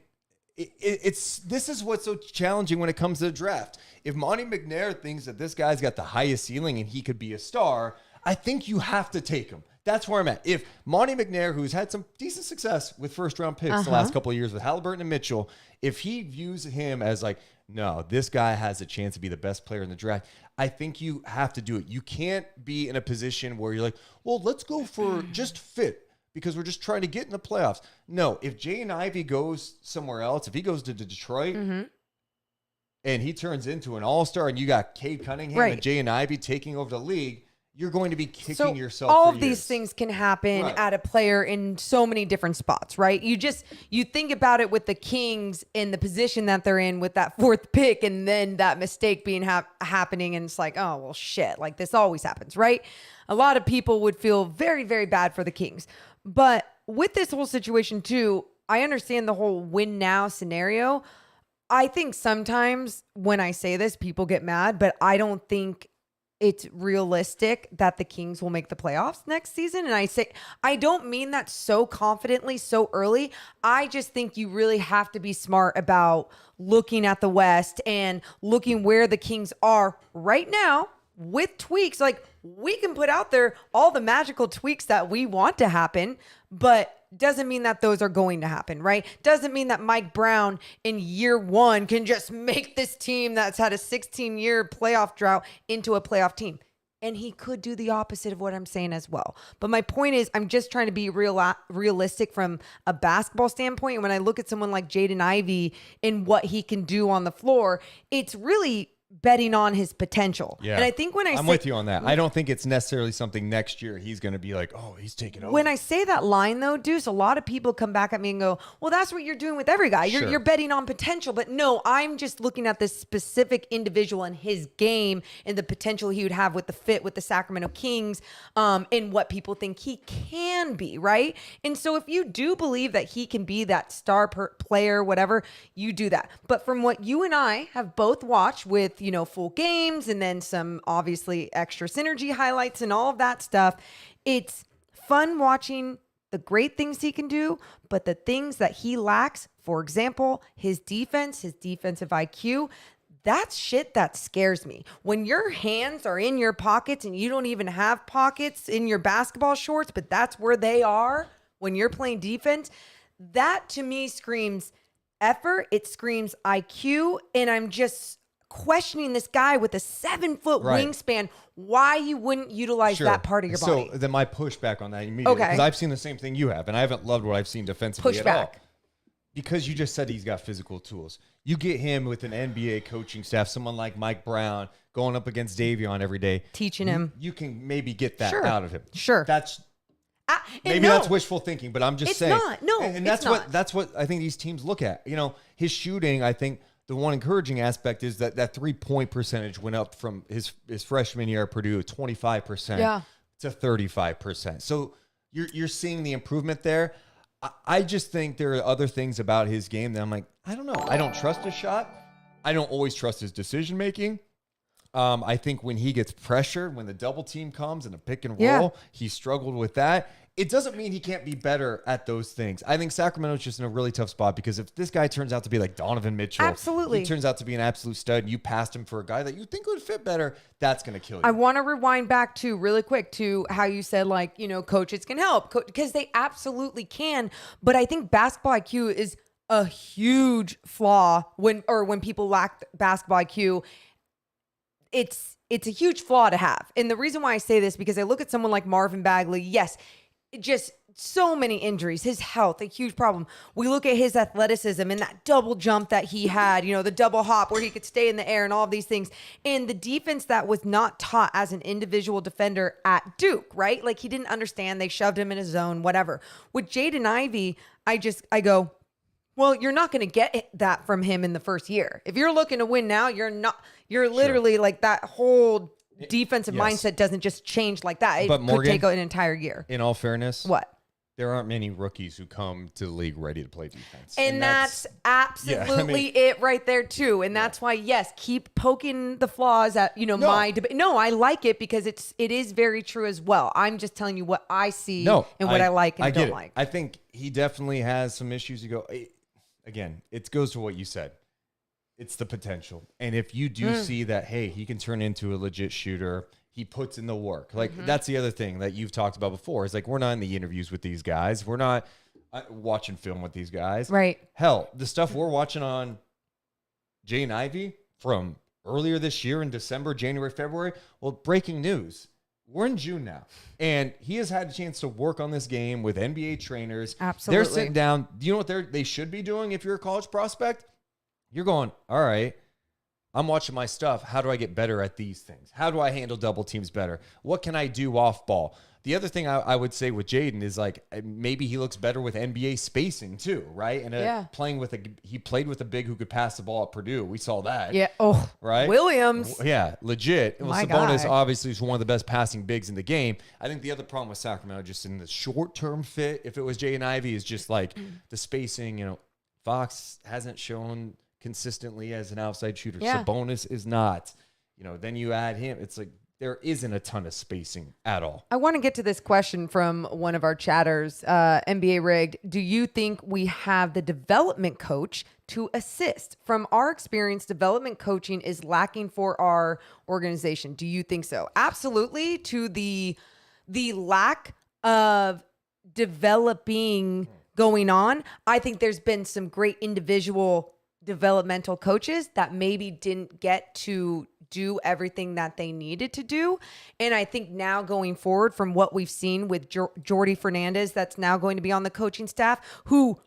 this is what's so challenging when it comes to the draft. If Monty McNair thinks that this guy's got the highest ceiling and he could be a star, I think you have to take him. That's where I'm at. If Monty McNair, who's had some decent success with first-round picks the last couple of years with Halliburton and Mitchell, if he views him as like, no, this guy has a chance to be the best player in the draft, I think you have to do it. You can't be in a position where you're like, well, let's go for just fit because we're just trying to get in the playoffs. No, if Jaden Ivey goes somewhere else, if he goes to Detroit and he turns into an all-star and you got Cade Cunningham and Jaden Ivey taking over the league, you're going to be kicking yourself all for of these years. things can happen at a player in so many different spots, right? You think about it with the Kings in the position that they're in with that 4th pick and then that mistake being happening and it's like, oh, well, shit, like this always happens, right? A lot of people would feel very, very bad for the Kings. But with this whole situation too, I understand the whole win now scenario. I think sometimes when I say this, people get mad, but I don't think it's realistic that the Kings will make the playoffs next season. And I don't mean that so confidently so early. I just think you really have to be smart about looking at the West and looking where the Kings are right now with tweaks. Like, we can put out there all the magical tweaks that we want to happen, but doesn't mean that those are going to happen, right? Doesn't mean that Mike Brown in year one can just make this team that's had a 16-year playoff drought into a playoff team. And he could do the opposite of what I'm saying as well. But my point is, I'm just trying to be realistic from a basketball standpoint. And when I look at someone like Jaden Ivey and what he can do on the floor, it's really betting on his potential. Yeah. And I think when I'm with you on that. I don't think it's necessarily something next year he's going to be like, oh, he's taking over. When I say that line though, Deuce, a lot of people come back at me and go, well, that's what you're doing with every guy. You're betting on potential. But no, I'm just looking at this specific individual and his game and the potential he would have with the fit with the Sacramento Kings, and what people think he can be, right? And so if you do believe that he can be that star player, whatever, you do that. But from what you and I have both watched with, full games and then some obviously extra synergy highlights and all of that stuff, it's fun watching the great things he can do, but the things that he lacks, for example, his defense, his defensive IQ, that's shit that scares me. When your hands are in your pockets and you don't even have pockets in your basketball shorts, but that's where they are when you're playing defense, that to me screams effort. It screams IQ. And I'm just questioning this guy with a 7-foot wingspan, why you wouldn't utilize that part of your body. So then my pushback on that immediately, because I've seen the same thing you have, and I haven't loved what I've seen defensively at all. Because you just said he's got physical tools. You get him with an NBA coaching staff, someone like Mike Brown going up against Davion every day. Teaching him. You can maybe get that out of him. Sure. That's that's wishful thinking, but I'm just saying. It's not. No, and that's what I think these teams look at. His shooting, I think, the one encouraging aspect is that 3-point percentage went up from his freshman year at Purdue, 25% to 35%. So you're seeing the improvement there. I just think there are other things about his game that I'm like, I don't know. I don't trust his shot. I don't always trust his decision making. I think when he gets pressured, when the double team comes and a pick and roll, he struggled with that. It doesn't mean he can't be better at those things. I think Sacramento's just in a really tough spot because if this guy turns out to be like Donovan Mitchell, he turns out to be an absolute stud, and you passed him for a guy that you think would fit better, that's going to kill you. I want to rewind back to really quick to how you said, like, coaches can help because they absolutely can. But I think basketball IQ is a huge flaw when people lack basketball IQ. It's a huge flaw to have. And the reason why I say this, because I look at someone like Marvin Bagley. Yes, just so many injuries, his health, a huge problem. We look at his athleticism and that double jump that he had, the double hop where he could stay in the air and all of these things. And the defense that was not taught as an individual defender at Duke, right? Like, he didn't understand. They shoved him in his zone, whatever. With Jaden Ivey, I go, well, you're not going to get that from him in the first year. If you're looking to win now, you're literally like that whole defensive mindset doesn't just change like that. It could take an entire year. In all fairness, what? There aren't many rookies who come to the league ready to play defense. And that's absolutely it right there too. And that's why, yes, keep poking the flaws at, my debate. No, I like it because it is very true as well. I'm just telling you what I see and what I like and don't like. I think he definitely has some issues. You go, again, it goes to what you said. It's the potential. And if you do see that, hey, he can turn into a legit shooter, he puts in the work. Like, that's the other thing that you've talked about before. Is like, we're not in the interviews with these guys. We're not watching film with these guys. Right. Hell, the stuff we're watching on Jaden Ivey from earlier this year in December, January, February. Well, breaking news. We're in June now, and he has had a chance to work on this game with NBA trainers. Absolutely. They're sitting down. Do you know what they should be doing if you're a college prospect? You're going, all right, I'm watching my stuff. How do I get better at these things? How do I handle double teams better? What can I do off ball? The other thing I would say with Jaden is like maybe he looks better with NBA spacing too, right? And he played with a big who could pass the ball at Purdue. We saw that. Yeah. Oh, right. Williams. Yeah, legit. Well, My Sabonis guy. obviously is one of the best passing bigs in the game. I think the other problem with Sacramento, just in the short-term fit, if it was Jaden Ivey, is just like the spacing. You know, Fox hasn't shown consistently as an outside shooter. Yeah. Sabonis is not. You know, then you add him. It's like there isn't a ton of spacing at all. I want to get to this question from one of our chatters, NBA Rigged. Do you think we have the development coach to assist? From our experience, development coaching is lacking for our organization. Do you think so? Absolutely. To the lack of developing going on, I think there's been some great individual developmental coaches that maybe didn't get to do everything that they needed to do. And I think now going forward from what we've seen with Jordy Fernandez, that's now going to be on the coaching staff, who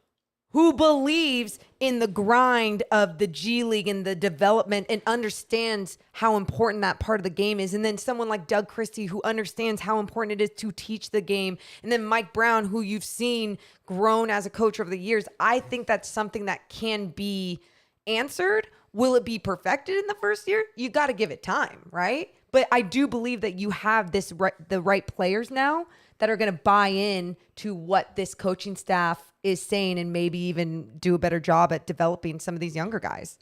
believes in the grind of the G League and the development and understands how important that part of the game is. And then someone like Doug Christie, who understands how important it is to teach the game. And then Mike Brown, who you've seen grown as a coach over the years. I think that's something that can be answered. Will it be perfected in the first year? You got to give it time, right? But I do believe that you have the right players now that are going to buy in to what this coaching staff is saying and maybe even do a better job at developing some of these younger guys.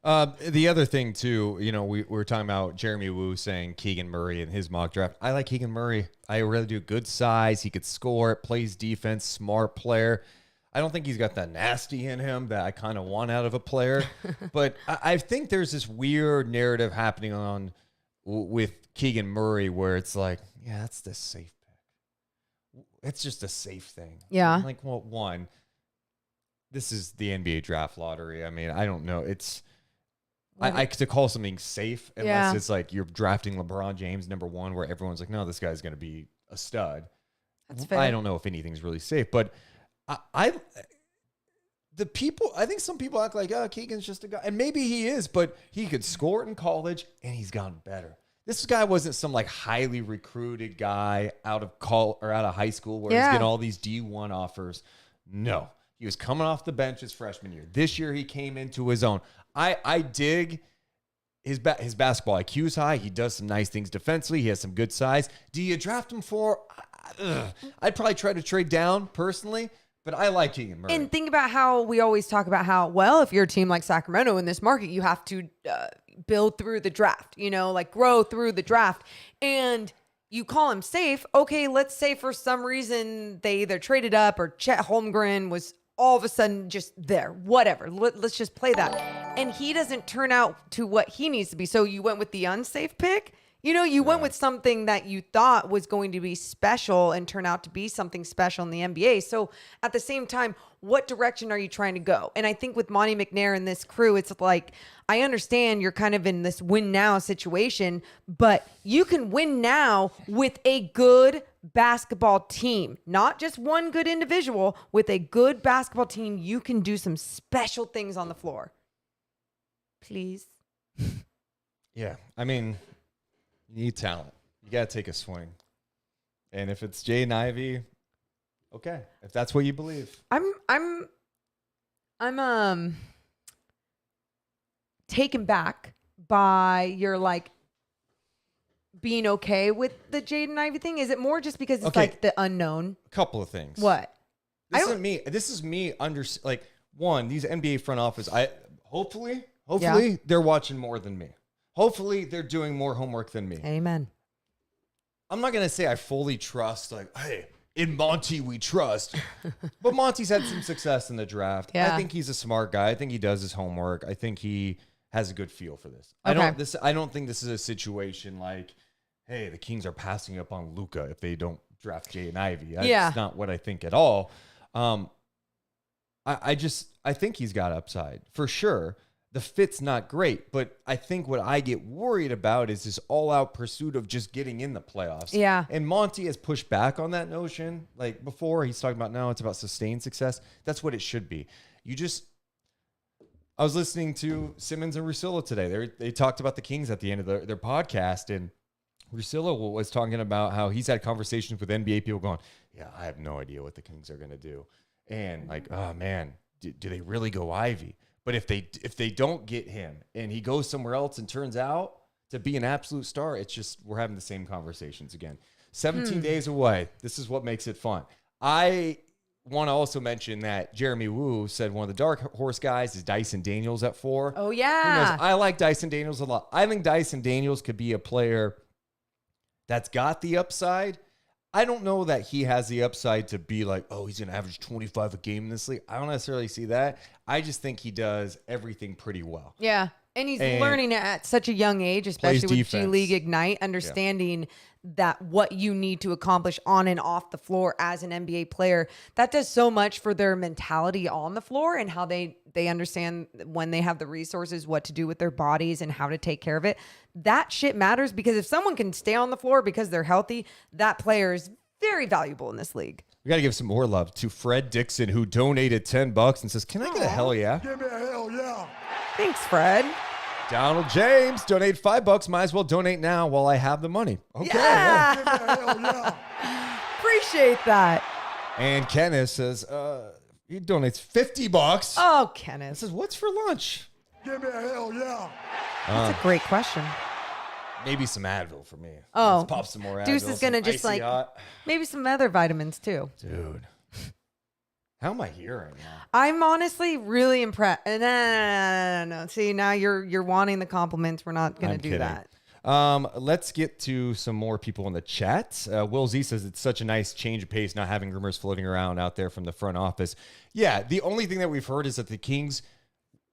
The other thing too, you know, we were talking about Jeremy Wu saying Keegan Murray in his mock draft. I like Keegan Murray. I really do. Good size. He could score, plays defense, smart player. I don't think he's got that nasty in him that I kind of want out of a player. But I think there's this weird narrative happening with Keegan Murray where it's like, yeah, that's the safe pick. It's just a safe thing. Yeah. I'm like, well, one, this is the NBA draft lottery. I mean, I don't know. I to call something safe unless it's like you're drafting LeBron James #1 where everyone's like, no, this guy's going to be a stud. That's fair. I don't know if anything's really safe, but I think some people act like, oh, Keegan's just a guy, and maybe he is, but he could score it in college and he's gotten better. This guy wasn't some like highly recruited guy out of high school where he's getting all these D1 offers. No, he was coming off the bench his freshman year. This year he came into his own. I dig his basketball IQ is high. He does some nice things defensively. He has some good size. Do you draft him for? I'd probably try to trade down personally. But I like Keegan Murray. And think about how we always talk about how, well, if you're a team like Sacramento in this market, you have to build through the draft, like grow through the draft. And you call him safe. Okay, let's say for some reason they either traded up or Chet Holmgren was all of a sudden just there. Whatever. Let's just play that. And he doesn't turn out to what he needs to be. So you went with the unsafe pick. You went with something that you thought was going to be special and turn out to be something special in the NBA. So at the same time, what direction are you trying to go? And I think with Monty McNair and this crew, it's like, I understand you're kind of in this win now situation, but you can win now with a good basketball team, not just one good individual. With a good basketball team, you can do some special things on the floor. Please. Yeah, I mean, you need talent. You got to take a swing. And if it's Jaden Ivey, okay. If that's what you believe. I'm taken back by your being okay with the Jaden Ivey thing. Is it more just because it's like the unknown? A couple of things. What? This is me one, these NBA front office, hopefully they're watching more than me. Hopefully, they're doing more homework than me. Amen. I'm not going to say I fully trust, hey, in Monty we trust. But Monty's had some success in the draft. Yeah. I think he's a smart guy. I think he does his homework. I think he has a good feel for this. Okay. I don't think this is a situation like, hey, the Kings are passing up on Luka if they don't draft Jaden Ivey. That's not what I think at all. I think he's got upside for sure. The fit's not great, but I think what I get worried about is this all-out pursuit of just getting in the playoffs. Yeah. And Monty has pushed back on that notion. Like before, he's talking about now it's about sustained success. That's what it should be. I was listening to Simmons and Russillo today. They talked about the Kings at the end of their podcast, and Russillo was talking about how he's had conversations with NBA people going, yeah, I have no idea what the Kings are going to do. And like, oh man, do they really go Ivy? But if they don't get him and he goes somewhere else and turns out to be an absolute star, it's just we're having the same conversations again. 17 days away. This is what makes it fun. I want to also mention that Jeremy Wu said one of the dark horse guys is Dyson Daniels at 4. Oh, Who yeah. knows? I like Dyson Daniels a lot. I think Dyson Daniels could be a player that's got the upside. I don't know that he has the upside to be like, oh, he's going to average 25 a game in this league. I don't necessarily see that. I just think he does everything pretty well. Yeah. And he's learning it at such a young age, especially with defense. G League Ignite, understanding that what you need to accomplish on and off the floor as an NBA player. That does so much for their mentality on the floor and how they understand when they have the resources, what to do with their bodies and how to take care of it. That shit matters, because if someone can stay on the floor because they're healthy, that player is very valuable in this league. We got to give some more love to Fred Dixon, who donated $10 and says, can I get a hell yeah? Give me a hell yeah. Thanks, Fred. Donald James donated $5. Might as well donate now while I have the money. Okay. Yeah. Give me a hell yeah. Appreciate that. And Kenneth says, he donates $50. Oh, He Kenneth. says, what's for lunch? Give me a hell yeah. That's a great question. Maybe some Advil for me. Oh, Let's pop some more Advil. Deuce is going to some just icy like, hot. maybe some other vitamins too. Dude. How am I hearing now? I'm honestly really impressed. No. See, now you're wanting the compliments. We're not going to I'm do kidding. that. Let's get to some more people in the chat. Will Z says it's such a nice change of pace not having rumors floating around out there from the front office. Yeah, the only thing that we've heard is that the Kings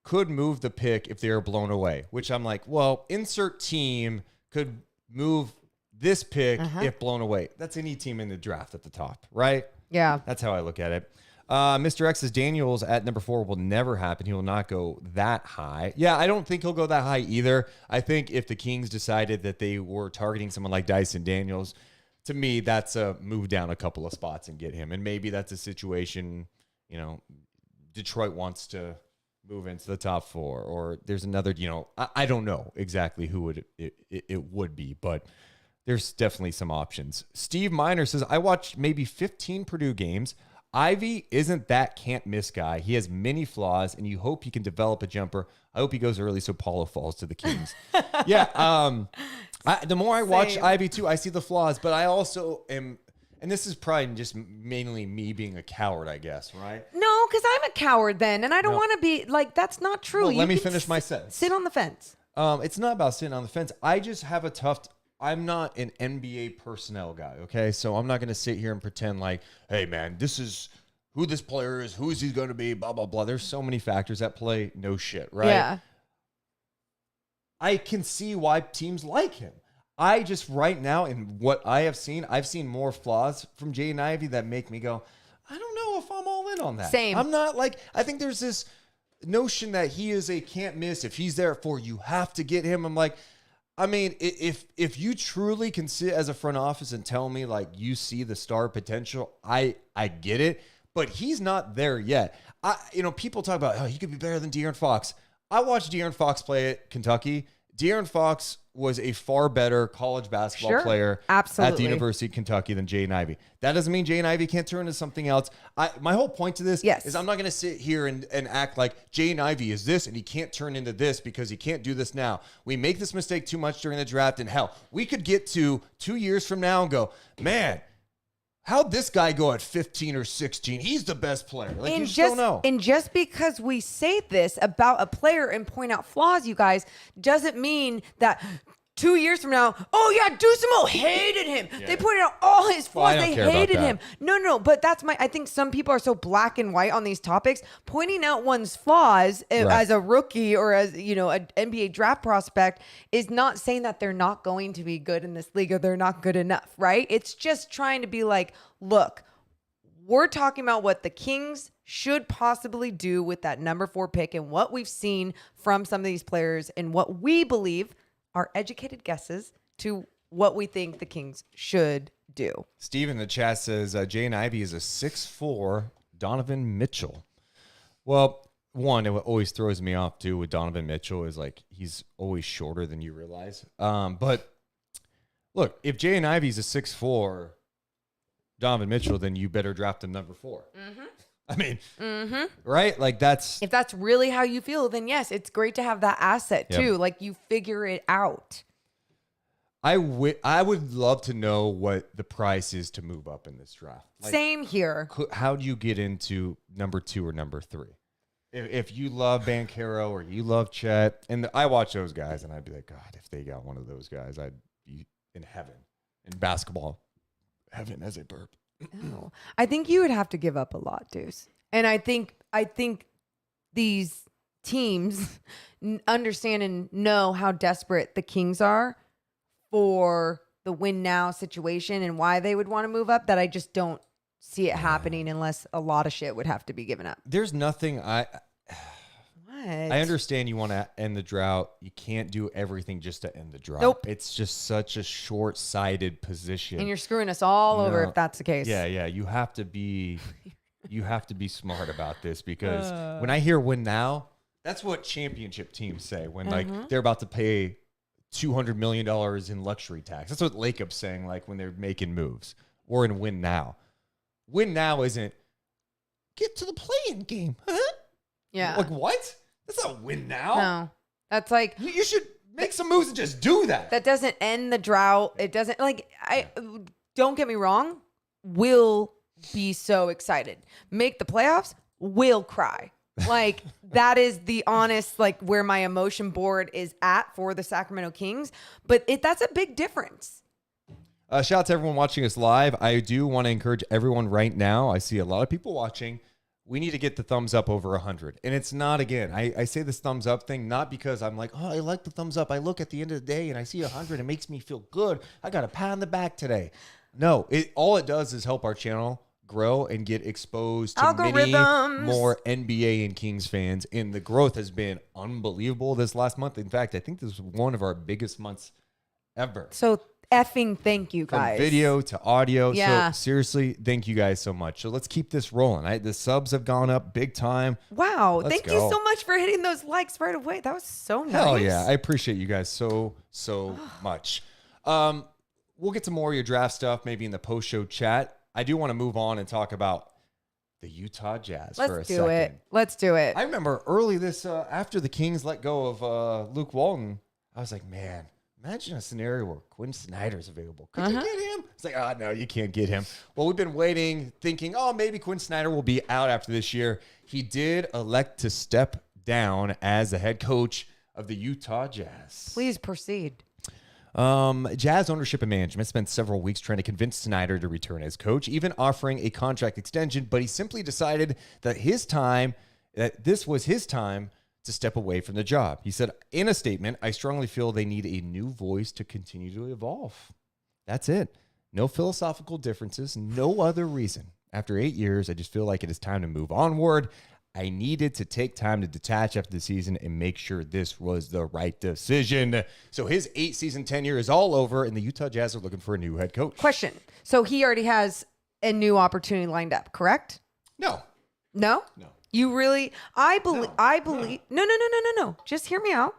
could move the pick if they are blown away, which I'm like, well, insert team could move this pick if blown away. That's any team in the draft at the top, right? Yeah. That's how I look at it. Mr. X says Daniels at number 4 will never happen. He will not go that high. Yeah, I don't think he'll go that high either. I think if the Kings decided that they were targeting someone like Dyson Daniels, to me, that's a move down a couple of spots and get him. And maybe that's a situation, Detroit wants to move into the top 4, or there's another, I don't know exactly who it would be, but there's definitely some options. Steve Miner says, I watched maybe 15 Purdue games. Ivy isn't that can't miss guy. He has many flaws, and you hope he can develop a jumper. I hope he goes early so Paulo falls to the Kings. Yeah. The more I watch Ivy too, I see the flaws, but I also am, and this is probably just mainly me being a coward, I guess, right? No, because I'm a coward then, and I don't want to be like, that's not true. Well, You let me can finish my sentence. Sit on the fence. It's not about sitting on the fence. I just have I'm not an NBA personnel guy, okay? So I'm not going to sit here and pretend like, hey, man, this is who this player is, who is he going to be, blah, blah, blah. There's so many factors at play. No shit, right? Yeah. I can see why teams like him. I just right now, in what I have seen, I've seen more flaws from Jaden Ivey that make me go, I don't know if I'm all in on that. Same. I'm not like, I think there's this notion that he is a can't miss. If he's there for you have to get him. I'm like, I mean, if you truly can sit as a front office and tell me like you see the star potential, I get it, but he's not there yet. People talk about, he could be better than De'Aaron Fox. I watched De'Aaron Fox play at Kentucky. De'Aaron Fox was a far better college basketball player at Absolutely. the University of Kentucky than Jaden Ivey. That doesn't mean Jaden Ivey can't turn into something else. My whole point to this is I'm not going to sit here and act like Jaden Ivey is this and he can't turn into this because he can't do this now. We make this mistake too much during the draft, and hell, we could get to 2 years from now and go, man, how'd this guy go at 15 or 16? He's the best player. Like, you just don't know. And just because we say this about a player and point out flaws, you guys, doesn't mean that 2 years from now, oh yeah, Dusimo hated him. Yeah. They pointed out all his flaws. I don't They care about hated that. him. No, but I think some people are so black and white on these topics. Pointing out one's flaws as a rookie or as, an NBA draft prospect is not saying that they're not going to be good in this league or they're not good enough, right? It's just trying to be like, look, we're talking about what the Kings should possibly do with that number 4 pick and what we've seen from some of these players and what we believe are educated guesses to what we think the Kings should do. Steve in the chat says Jaden Ivey is a 6'4" Donovan Mitchell. Well, one, what always throws me off too with Donovan Mitchell is like he's always shorter than you realize. But look, if Jaden Ivey's a 6'4", Donovan Mitchell, then you better draft him number 4. Mm-hmm. I mean, right? Like that's If that's really how you feel, then yes, it's great to have that asset too. Like you figure it out. I would love to know what the price is to move up in this draft. Like, Same here. how do you get into number 2 or number 3? If you love Banchero or you love Chet, and I watch those guys, and I'd be like, God, if they got one of those guys, I'd be in heaven, in basketball heaven as a burp. No. I think you would have to give up a lot, Deuce. And I think these teams understand and know how desperate the Kings are for the win now situation and why they would want to move up, that I just don't see it happening unless a lot of shit would have to be given up. There's nothing What? I understand you want to end the drought. You can't do everything just to end the drought. Nope. It's just such a short-sighted position. And you're screwing us all over No. if that's the case. Yeah. You have to be smart about this, because when I hear win now, that's what championship teams say when like they're about to pay $200 million in luxury tax. That's what Lakeup's saying, like when they're making moves. Or in win now. Win now isn't get to the play-in game. Yeah. Like what? That's not win now. No. That's like, You should make some moves and just do that. that doesn't end the drought. It doesn't, like, don't get me wrong, will be so excited. Make the playoffs, will cry. Like, that is the honest, like, where my emotion board is at for the Sacramento Kings. But that's a big difference. Shout out to everyone watching us live. I do want to encourage everyone right now. I see a lot of people watching. We need to get the thumbs up over 100. And it's not, again, I say this thumbs up thing, not because I'm like, oh, I like the thumbs up. I look at the end of the day and I see 100. It makes me feel good. I got a pat on the back today. No, all it does is help our channel grow and get exposed to many Algorithms. more NBA and Kings fans. And the growth has been unbelievable this last month. In fact, I think this was one of our biggest months ever. So effing thank you, guys. From video to audio. Yeah. So seriously, thank you guys so much. So let's keep this rolling. The subs have gone up big time. Wow. Let's Thank you go. so much for hitting those likes right away. That was so nice. Hell yeah. I appreciate you guys so much. We'll get to more of your draft stuff maybe in the post-show chat. I do want to move on and talk about the Utah Jazz for a Let's do second. it. Let's do it. I remember early this, after the Kings let go of Luke Walton, I was like, man, imagine a scenario where Quin Snyder's available. Could you get him? It's like, oh, no, you can't get him. Well, we've been waiting, thinking, oh, maybe Quin Snyder will be out after this year. He did elect to step down as the head coach of the Utah Jazz. Please proceed. Jazz ownership and management spent several weeks trying to convince Snyder to return as coach, even offering a contract extension, but he simply decided that this was his time to step away from the job. He said in a statement, I strongly feel they need a new voice to continue to evolve. That's it. No philosophical differences, no other reason. After 8 years, I just feel like it is time to move onward. I needed to take time to detach after the season and make sure this was the right decision. So his 8-season tenure is all over, and the Utah Jazz are looking for a new head coach. Question. So he already has a new opportunity lined up, correct? No. No? No. You really, I believe, no. Just hear me out.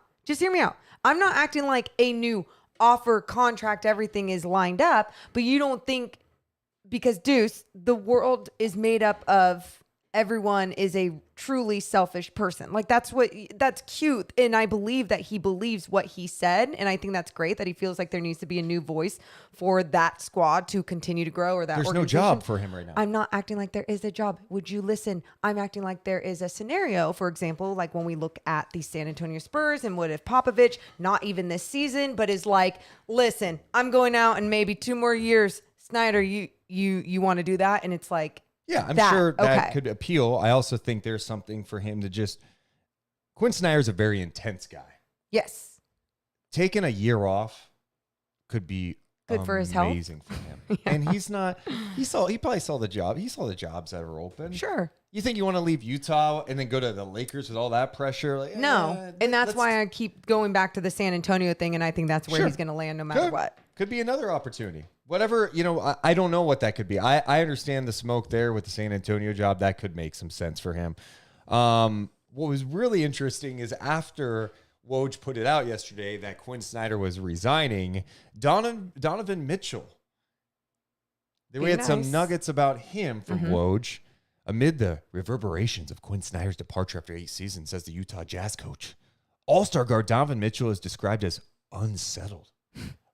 I'm not acting like a new offer, contract, everything is lined up, but you don't think, because Deuce, the world is made up of everyone is a truly selfish person. Like that's cute. And I believe that he believes what he said. And I think that's great that he feels like there needs to be a new voice for that squad to continue to grow, or that There's no organization. job for him right now. I'm not acting like there is a job. Would you listen? I'm acting like there is a scenario, for example, like when we look at the San Antonio Spurs and what if Popovich, not even this season, but is like, listen, I'm going out in maybe 2 more years. Snyder, you want to do that? And it's like, yeah, I'm that, sure that okay. could appeal. I also think there's something for him to just... Quin Snyder's a very intense guy. yes. Taking a year off could be Good for his health. amazing for him. And he's not... He probably saw the job. He saw the jobs that are open. Sure. You think you want to leave Utah and then go to the Lakers with all that pressure? Like, No. And that's why I keep going back to the San Antonio thing. And I think that's where Sure. he's going to land no matter what. Could be another opportunity. Whatever, I don't know what that could be. I understand the smoke there with the San Antonio job. That could make some sense for him. what was really interesting is after Woj put it out yesterday that Quin Snyder was resigning, Donovan Mitchell. Then we had some nuggets about him from Woj. Amid the reverberations of Quin Snyder's departure after 8 seasons, says the Utah Jazz coach, All-Star guard Donovan Mitchell is described as unsettled,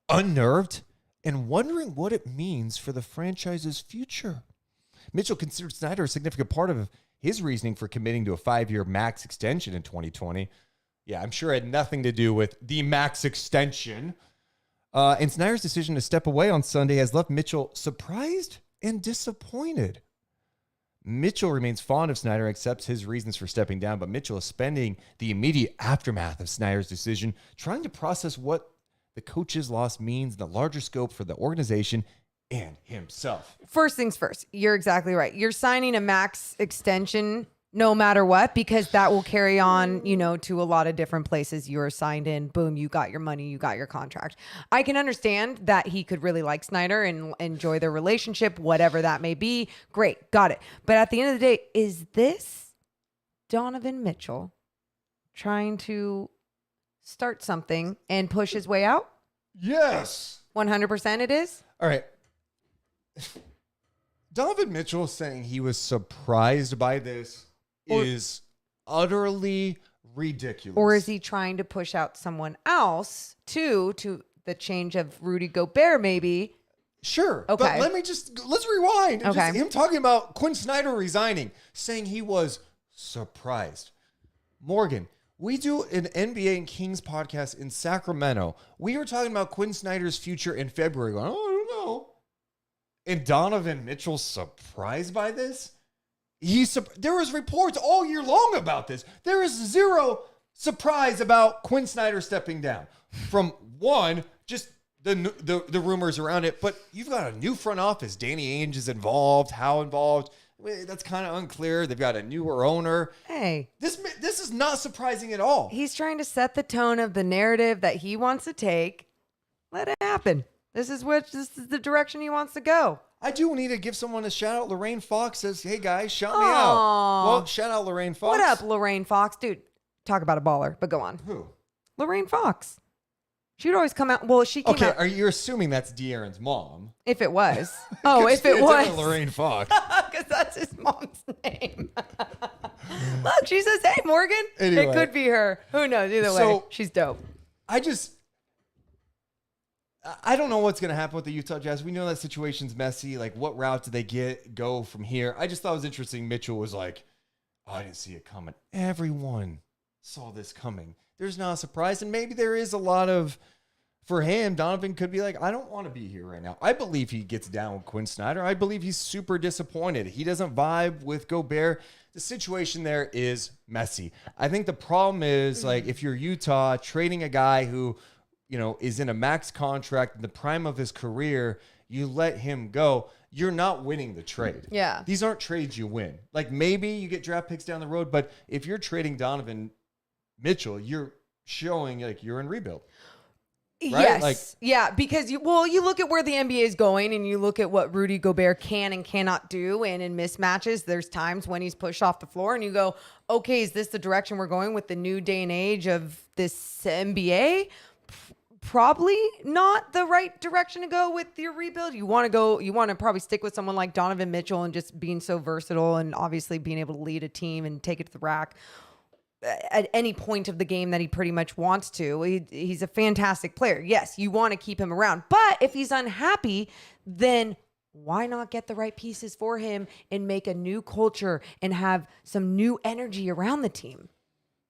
unnerved, and wondering what it means for the franchise's future. Mitchell considered Snyder a significant part of his reasoning for committing to a 5-year max extension in 2020. Yeah, I'm sure it had nothing to do with the max extension. And Snyder's decision to step away on Sunday has left Mitchell surprised and disappointed. Mitchell remains fond of Snyder and accepts his reasons for stepping down, but Mitchell is spending the immediate aftermath of Snyder's decision trying to process what the coach's loss means in the larger scope for the organization and himself. First things first, you're exactly right. You're signing a max extension no matter what, because that will carry on, to a lot of different places you're signed in. Boom, you got your money, you got your contract. I can understand that he could really like Snyder and enjoy their relationship, whatever that may be. Great, got it. But at the end of the day, is this Donovan Mitchell trying to start something and push his way out? Yes. 100% it is? All right. Donovan Mitchell saying he was surprised by this is utterly ridiculous. Or is he trying to push out someone else to the change of Rudy Gobert maybe? Sure. Okay. But let's rewind. Okay. Just him talking about Quin Snyder resigning, saying he was surprised. Morgan, we do an NBA and Kings podcast in Sacramento. We were talking about Quin Snyder's future in February, going, I don't know. And Donovan Mitchell's surprised by this? There was reports all year long about this. There is zero surprise about Quin Snyder stepping down. From one, just the rumors around it, but you've got a new front office. Danny Ainge is involved. How involved? That's kind of unclear. They've got a newer owner. Hey, this is not surprising at all. he's trying to set the tone of the narrative that he wants to take. Let it happen. This is the direction he wants to go. I do need to give someone a shout out. Lorraine Fox says, hey guys, shout me Aw. out. Well, shout out Lorraine Fox. What up, Lorraine Fox? Dude, talk about a baller, but go on. Who? Lorraine Fox. She would always come out. Well, she came Okay, out. you're assuming that's De'Aaron's mom. If it was. Oh, if it was. Lorraine Fox. Because that's his mom's name. Look, she says, hey, Morgan. Anyway. It could be her. Who knows? Either way, So- she's dope. I don't know what's going to happen with the Utah Jazz. We know that situation's messy. Like, what route do they go from here? I just thought it was interesting. Mitchell was like, oh, I didn't see it coming. Everyone saw this coming. There's not a surprise. And maybe there is a lot of, for him, Donovan could be like, I don't want to be here right now. I believe he gets down with Quin Snyder. I believe he's super disappointed. He doesn't vibe with Gobert. The situation there is messy. I think the problem is, like, if you're Utah trading a guy who, is in a max contract in the prime of his career, you let him go, you're not winning the trade. Yeah. These aren't trades you win. Like, maybe you get draft picks down the road, but if you're trading Donovan Mitchell, you're showing like you're in rebuild. Right? Yes. Yeah, because you look at where the NBA is going and you look at what Rudy Gobert can and cannot do, and in mismatches, there's times when he's pushed off the floor and you go, okay, is this the direction we're going with the new day and age of this NBA? Probably not the right direction to go with your rebuild. You want to probably stick with someone like Donovan Mitchell and just being so versatile and obviously being able to lead a team and take it to the rack at any point of the game that he pretty much wants to. He's a fantastic player. Yes, you want to keep him around. But if he's unhappy, then why not get the right pieces for him and make a new culture and have some new energy around the team?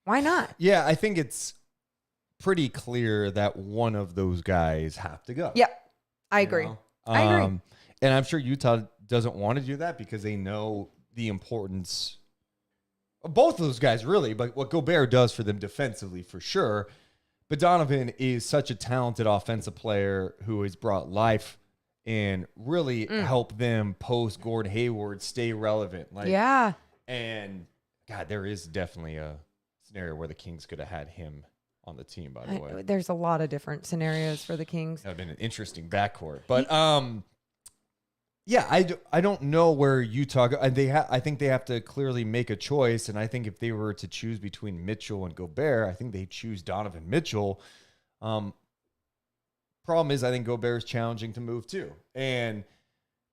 Why not? Yeah, I think it's pretty clear that one of those guys have to go. Yep. I agree. I agree. And I'm sure Utah doesn't want to do that because they know the importance of both of those guys, really, but what Gobert does for them defensively, for sure. But Donovan is such a talented offensive player who has brought life and really helped them post Gordon Hayward stay relevant. Yeah. And God, there is definitely a scenario where the Kings could have had him on the team, by the way. There's a lot of different scenarios for the Kings. That would have been an interesting backcourt. But Yeah, I don't know where Utah go. I think they have to clearly make a choice, and I think if they were to choose between Mitchell and Gobert, I think they choose Donovan Mitchell. Problem is, I think Gobert is challenging to move too, and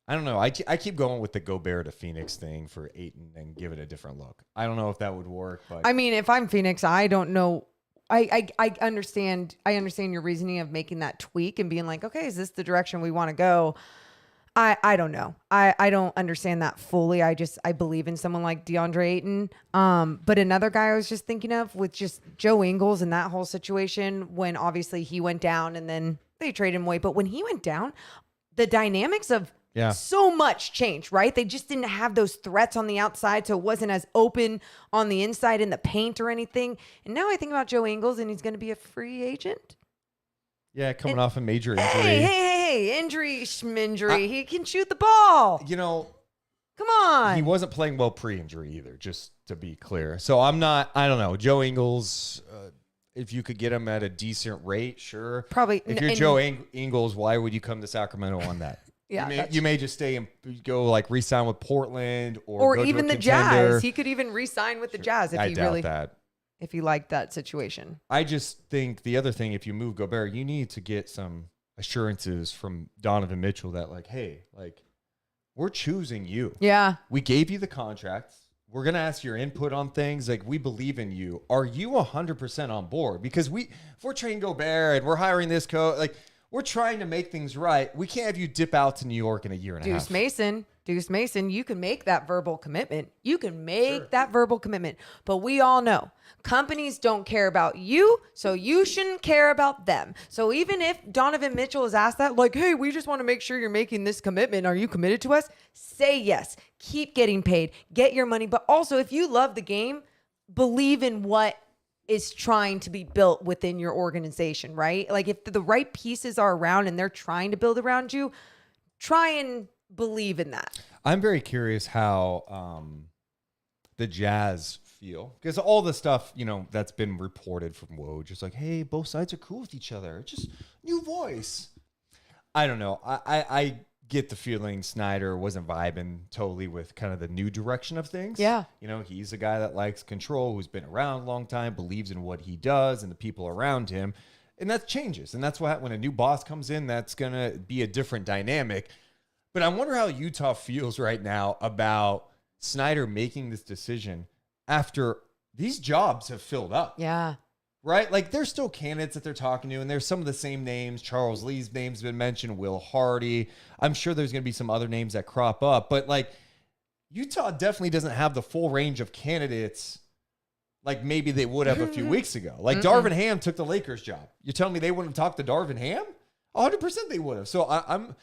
I don't know. I keep going with the Gobert to Phoenix thing for Ayton and give it a different look. I don't know if that would work, but I mean, if I'm Phoenix, I don't know. I understand. I understand your reasoning of making that tweak and being like, okay, is this the direction we want to go? I don't know. I don't understand that fully. I believe in someone like DeAndre Ayton. But another guy I was just thinking of with just Joe Ingles and that whole situation when obviously he went down and then they traded him away. But when he went down, the dynamics of so much changed, right? They just didn't have those threats on the outside, so it wasn't as open on the inside in the paint or anything. And now I think about Joe Ingles and he's going to be a free agent. yeah, coming off a major injury. Hey, injury. He can shoot the ball. You know, Come on. he wasn't playing well pre-injury either, just to be clear. So I don't know. Joe Ingles, if you could get him at a decent rate, sure. Probably. If you're Joe Ingles, why would you come to Sacramento on that? Yeah, you may just stay and go like re-sign with Portland or go even to a the contender. Jazz. He could even re-sign with the Jazz if I he doubt really that. if he liked that situation. I just think the other thing, if you move Gobert, you need to get some assurances from Donovan Mitchell that like, hey, like we're choosing you. Yeah. We gave you the contracts. We're going to ask your input on things. Like, we believe in you. Are you 100% on board? Because if we're trading Gobert and we're hiring this coach, like, we're trying to make things right. We can't have you dip out to New York in a year and a half. Deuce Mason, you can make that verbal commitment. That verbal commitment. But we all know companies don't care about you, so you shouldn't care about them. So even if Donovan Mitchell is asked that, like, hey, we just want to make sure you're making this commitment. Are you committed to us? Say yes. Keep getting paid. Get your money. But also, if you love the game, believe in what is trying to be built within your organization, right? Like if the right pieces are around and they're trying to build around you, try and believe in that. I'm very curious how the Jazz feel, because all the stuff, that's been reported from Woj, just like, hey, both sides are cool with each other. Just new voice. I don't know. I get the feeling Snyder wasn't vibing totally with kind of the new direction of things. Yeah. He's a guy that likes control, who's been around a long time, believes in what he does and the people around him. And that changes. And that's when a new boss comes in, that's going to be a different dynamic. But I wonder how Utah feels right now about Snyder making this decision after these jobs have filled up. Yeah. Right? Like, there's still candidates that they're talking to, and there's some of the same names. Charles Lee's name's been mentioned, Will Hardy. I'm sure there's going to be some other names that crop up. But, like, Utah definitely doesn't have the full range of candidates like maybe they would have a few weeks ago. Like, Darvin Ham took the Lakers job. You're telling me they wouldn't have talked to Darvin Ham? 100% they would have. So I'm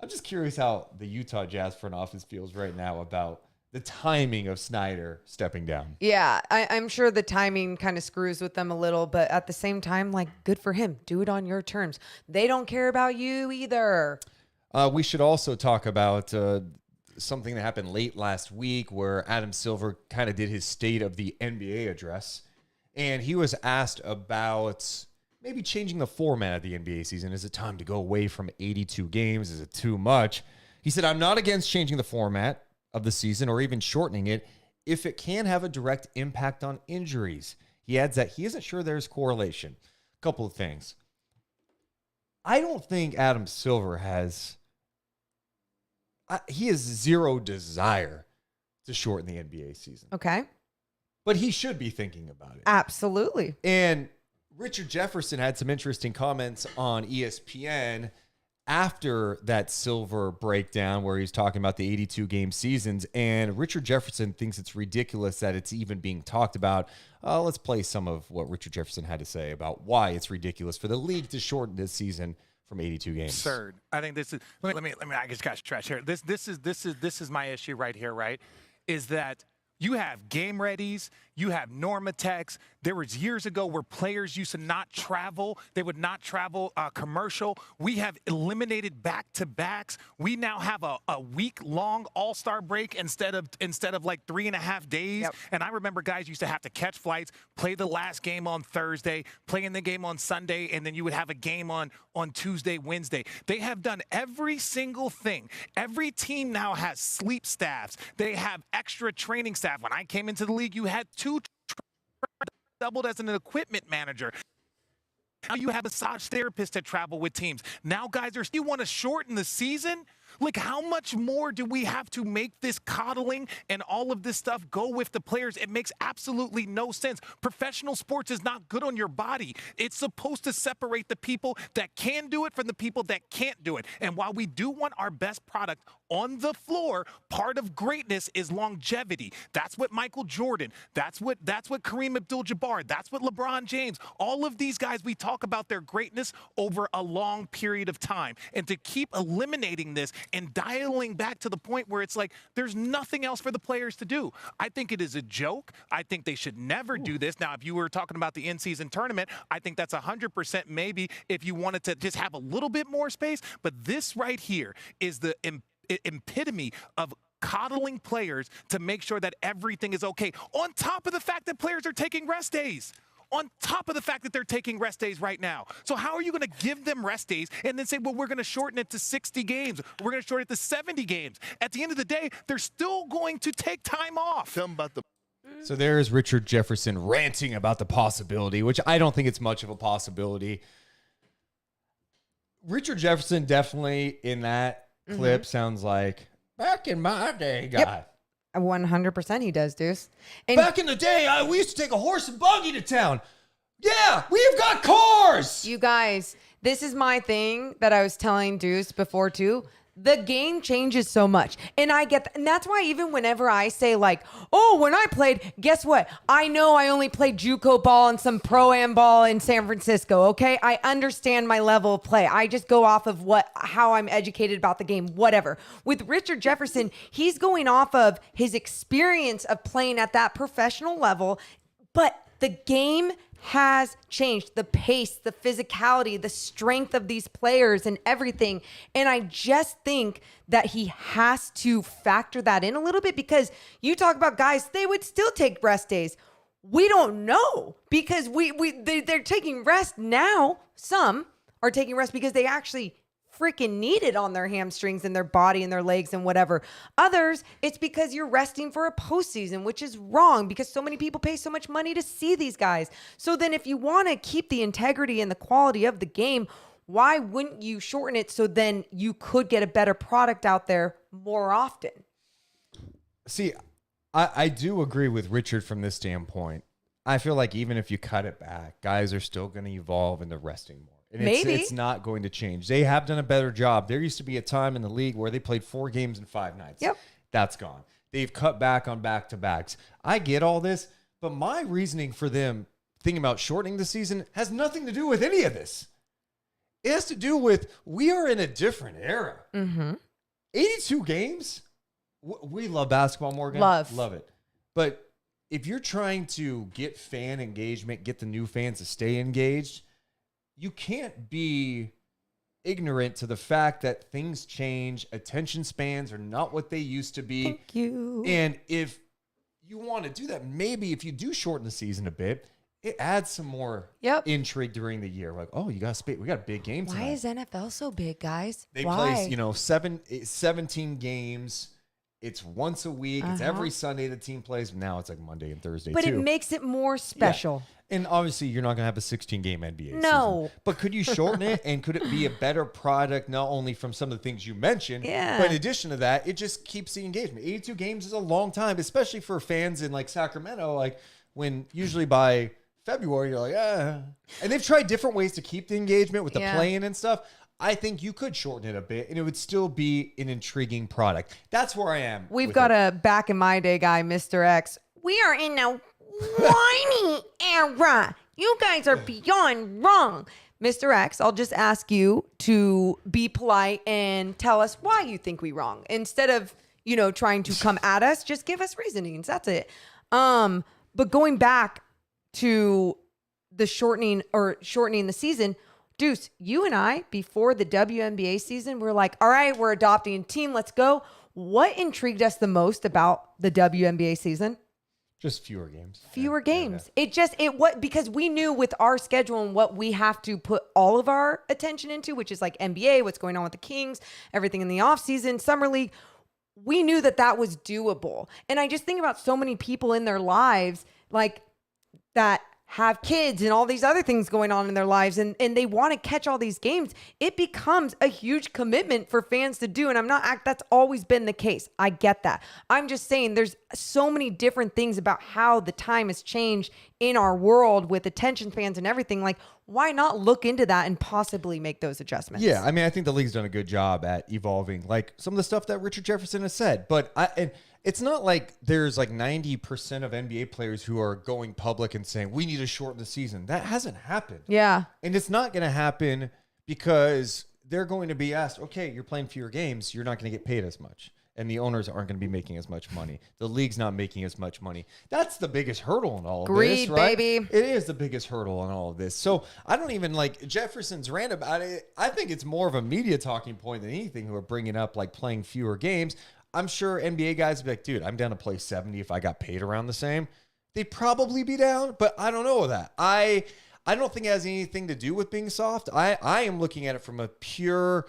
just curious how the Utah Jazz front office feels right now about the timing of Snyder stepping down. Yeah, I'm sure the timing kind of screws with them a little, but at the same time, like, good for him. Do it on your terms. They don't care about you either. We should also talk about something that happened late last week where Adam Silver kind of did his State of the NBA address, and he was asked about maybe changing the format of the NBA season. Is it time to go away from 82 games? Is it too much? He said, I'm not against changing the format of the season or even shortening it if it can have a direct impact on injuries. He adds that he isn't sure there's correlation. A couple of things. I don't think Adam Silver has zero desire to shorten the NBA season. Okay. But he should be thinking about it. Absolutely. And Richard Jefferson had some interesting comments on ESPN after that Silver breakdown where he's talking about the 82 game seasons. And Richard Jefferson thinks it's ridiculous that it's even being talked about. Let's play some of what Richard Jefferson had to say about why it's ridiculous for the league to shorten this season from 82 games. Absurd. I think this is. Let me. I just got stretched here. This is my issue right here. Right, is that you have game readies, You have Normatex. There was years ago where players used to not travel. They would not travel commercial. We have eliminated back-to-backs. We now have a week-long all-star break instead of like 3.5 days. Yep. And I remember guys used to have to catch flights, play the last game on Thursday, play in the game on Sunday, and then you would have a game on Tuesday, Wednesday. They have done every single thing. Every team now has sleep staffs. They have extra training staff. When I came into the league, you had 2 doubled as an equipment manager. Now you have massage therapists that travel with teams. Now guys you want to shorten the season? Like, how much more do we have to make this coddling and all of this stuff go with the players? It makes absolutely no sense. Professional sports is not good on your body. It's supposed to separate the people that can do it from the people that can't do it. And while we do want our best product on the floor, part of greatness is longevity. That's what Michael Jordan, that's what Kareem Abdul-Jabbar, that's what LeBron James, all of these guys, we talk about their greatness over a long period of time. And to keep eliminating this and dialing back to the point where it's like there's nothing else for the players to do. I think it is a joke. I think they should never do this. Now, if you were talking about the in-season tournament, I think that's 100% maybe if you wanted to just have a little bit more space. But this right here is the epitome of coddling players to make sure that everything is okay. On top of the fact that players are taking rest days. On top of the fact that they're taking rest days right now. So how are you going to give them rest days and then say, well, we're going to shorten it to 60 games. We're going to shorten it to 70 games. At the end of the day, they're still going to take time off. Tell them about the So there's Richard Jefferson ranting about the possibility, which I don't think it's much of a possibility. Richard Jefferson definitely in that clip sounds like back in my day guy. Yep. 100% he does, Deuce. And Back in the day, we used to take a horse and buggy to town. Yeah, we've got cars. you guys, this is my thing that I was telling Deuce before too. The game changes so much. And I get that. And that's why even whenever I say like, oh, when I played, guess what? I know I only played JUCO ball and some pro-am ball in San Francisco, okay? I understand my level of play. I just go off of how I'm educated about the game, whatever. With Richard Jefferson, he's going off of his experience of playing at that professional level, but the game has changed. The pace, the physicality, the strength of these players and everything. And I just think that he has to factor that in a little bit, because you talk about guys, they would still take rest days. We don't know, because they're taking rest now. Some are taking rest because they actually freaking need it on their hamstrings and their body and their legs and whatever. Others, it's because you're resting for a postseason, which is wrong because so many people pay so much money to see these guys. So then if you want to keep the integrity and the quality of the game, why wouldn't you shorten it so then you could get a better product out there more often? See, I do agree with Richard from this standpoint. I feel like even if you cut it back, guys are still going to evolve into resting more. And Maybe. It's not going to change. They have done a better job. There used to be a time in the league where they played 4 games in 5 nights. Yep. That's gone. They've cut back on back-to-backs. I get all this, but my reasoning for them thinking about shortening the season has nothing to do with any of this. It has to do with we are in a different era. 82 games? We love basketball, Morgan. Love it. But if you're trying to get fan engagement, get the new fans to stay engaged, you can't be ignorant to the fact that things change. Attention spans are not what they used to be. Thank you. And if you want to do that, maybe if you do shorten the season a bit, it adds some more intrigue during the year. Like, oh, you got space. We got a big game tonight. Why is NFL so big, guys? They Why? play, 17 games. It's once a week. It's every Sunday the team plays. Now it's like Monday and Thursday, But too. it makes it more special. Yeah. And obviously, you're not going to have a 16-game NBA No. season. But could you shorten it? And could it be a better product, not only from some of the things you mentioned, but in addition to that, it just keeps the engagement. 82 games is a long time, especially for fans in like Sacramento, like when usually by February, you're like, ah. And they've tried different ways to keep the engagement with the play-in and stuff. I think you could shorten it a bit, and it would still be an intriguing product. That's where I am. We've got a back in my day guy, Mr. X. We are in a whiny era. You guys are beyond wrong. Mr. X, I'll just ask you to be polite and tell us why you think we wrong. Instead of, trying to come at us, just give us reasonings. That's it. But going back to the shortening the season, Deuce, you and I, before the WNBA season, we're like, all right, we're adopting a team. Let's go. What intrigued us the most about the WNBA season? Just fewer games. Fewer games. Because we knew with our schedule and what we have to put all of our attention into, which is like NBA, what's going on with the Kings, everything in the offseason, summer league, we knew that was doable. And I just think about so many people in their lives like that have kids and all these other things going on in their lives, and they want to catch all these games. It becomes a huge commitment for fans to do. And that's always been the case. I get that. I'm just saying there's so many different things about how the time has changed in our world with attention spans and everything. Like, why not look into that and possibly make those adjustments? Yeah, I mean, I think the league's done a good job at evolving, like some of the stuff that Richard Jefferson has said. But it's not like there's like 90% of NBA players who are going public and saying, we need to shorten the season. That hasn't happened. Yeah. And it's not going to happen because they're going to be asked, okay, you're playing fewer games. You're not going to get paid as much. And the owners aren't going to be making as much money. The league's not making as much money. That's the biggest hurdle in all of this, right? Baby. It is the biggest hurdle in all of this. So I don't even like Jefferson's rant about it. I think it's more of a media talking point than anything who are bringing up like playing fewer games. I'm sure NBA guys would be like, dude, I'm down to play 70 if I got paid around the same. They'd probably be down, but I don't know that. I don't think it has anything to do with being soft. I am looking at it from a pure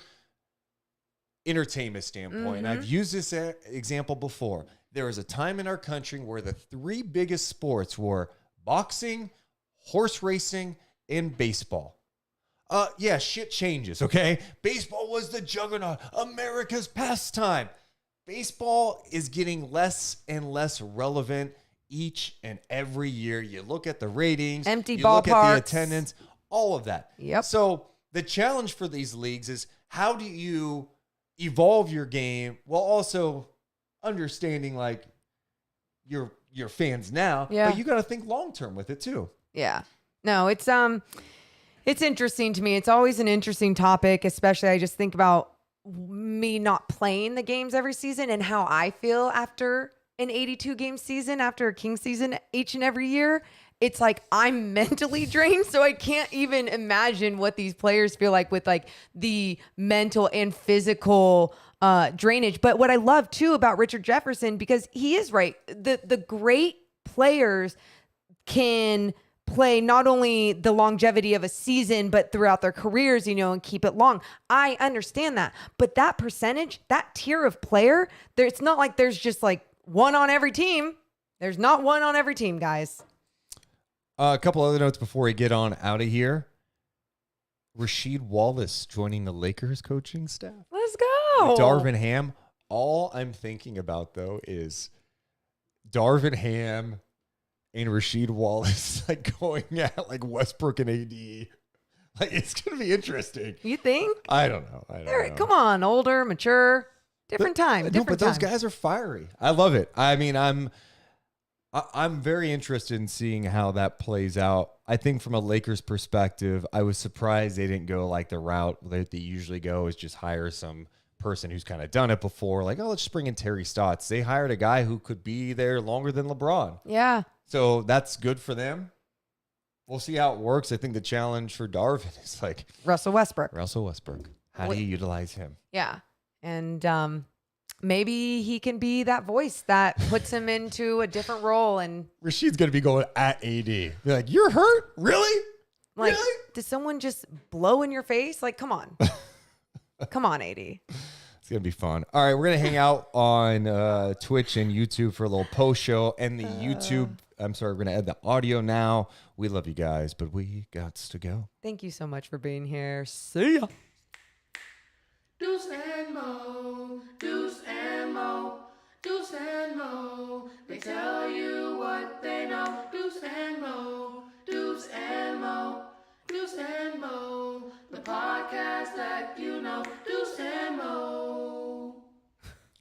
entertainment standpoint. And I've used this example before. There was a time in our country where the three biggest sports were boxing, horse racing, and baseball. Yeah, shit changes, okay? Baseball was the juggernaut, America's pastime. Baseball is getting less and less relevant each and every year. You look at the ratings, empty you ballparks, look at the attendance, all of that. Yep. So the challenge for these leagues is how do you evolve your game while also understanding like your fans now, yeah. But you got to think long term with it too. Yeah. No, it's interesting to me. It's always an interesting topic, especially I just think about me not playing the games every season and how I feel after an 82 game season, after a King season each and every year. It's like I'm mentally drained, so I can't even imagine what these players feel like with like the mental and physical drainage. But what I love too about Richard Jefferson, because he is right, the great players can play not only the longevity of a season, but throughout their careers, and keep it long. I understand that. But that percentage, that tier of player, it's not like there's just like one on every team. There's not one on every team, guys. A couple other notes before we get on out of here. Rasheed Wallace joining the Lakers coaching staff. Let's go. Darvin Ham. All I'm thinking about, though, is Darvin Ham and Rasheed Wallace like going at like Westbrook and AD. Like, it's going to be interesting. You think? I don't know. Come on, older, mature, different time. But those guys are fiery. I love it. I mean, I'm very interested in seeing how that plays out. I think from a Lakers perspective, I was surprised they didn't go like the route that they usually go, is just hire some person who's kind of done it before. Like, oh, let's just bring in Terry Stotts. They hired a guy who could be there longer than LeBron. Yeah. So that's good for them. We'll see how it works. I think the challenge for Darvin is like Russell Westbrook. How do you utilize him? Yeah. And maybe he can be that voice that puts him into a different role. And Rasheed's going to be going at AD. Be like, you're hurt? Really? like, Really? Did someone just blow in your face? Like, come on. Come on, AD. It's going to be fun. All right, we're going to hang out on Twitch and YouTube for a little post show. And the YouTube, we're going to add the audio now. We love you guys, but we got to go. Thank you so much for being here. See ya. Deuce and Mo, Deuce and Mo, Deuce and Mo. They tell you what they know. Deuce and Mo, Deuce and Mo, Deuce and Mo. The podcast that you know. Deuce and Mo.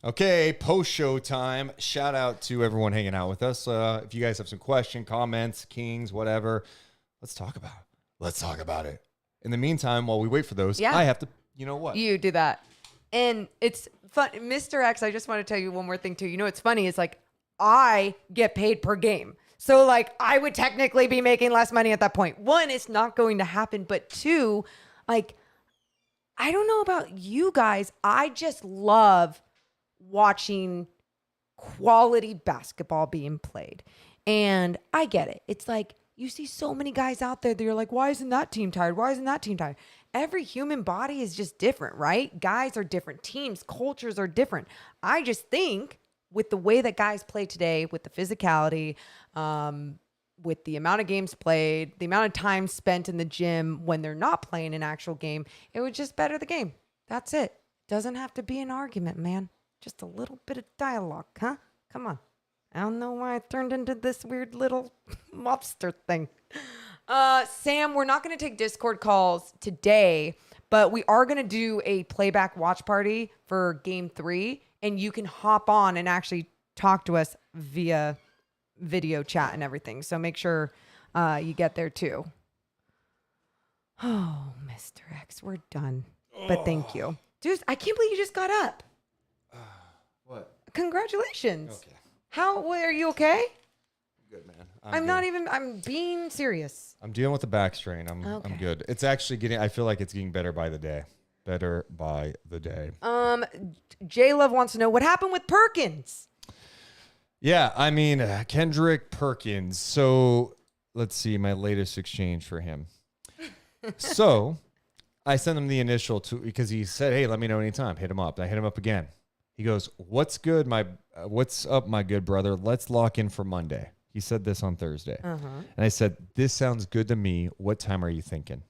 Okay, post-show time. Shout out to everyone hanging out with us. If you guys have some questions, comments, Kings, whatever, let's talk about it. In the meantime, while we wait for those, I have to, you know what? You do that. And it's fun. Mr. X, I just want to tell you one more thing too. It's funny. It's like I get paid per game. So like I would technically be making less money at that point. One, it's not going to happen. But two, like, I don't know about you guys. I just love watching quality basketball being played. And I get it. It's like you see so many guys out there that you're like, why isn't that team tired? Why isn't that team tired? Every human body is just different, right? Guys are different. Teams, cultures are different. I just think with the way that guys play today, with the physicality, with the amount of games played, the amount of time spent in the gym when they're not playing an actual game, it would just better the game. That's it. Doesn't have to be an argument, man. Just a little bit of dialogue, huh? Come on. I don't know why I turned into this weird little mobster thing. Sam, we're not going to take Discord calls today, but we are going to do a playback watch party for game 3, and you can hop on and actually talk to us via video chat and everything. So make sure you get there too. Oh, Mr. X, we're done. But thank you. Dude, I can't believe you just got up. What? Congratulations. Okay. Are you okay? Good, man. I'm being serious. I'm dealing with the back strain. I'm good. It's actually I feel like it's getting better by the day. Better by the day. J Love wants to know what happened with Perkins. Yeah, I mean, Kendrick Perkins. So let's see my latest exchange for him. So I sent him the initial because he said, hey, let me know anytime. Hit him up. I hit him up again. He goes, what's up, my good brother? Let's lock in for Monday. He said this on Thursday. And I said, this sounds good to me. What time are you thinking?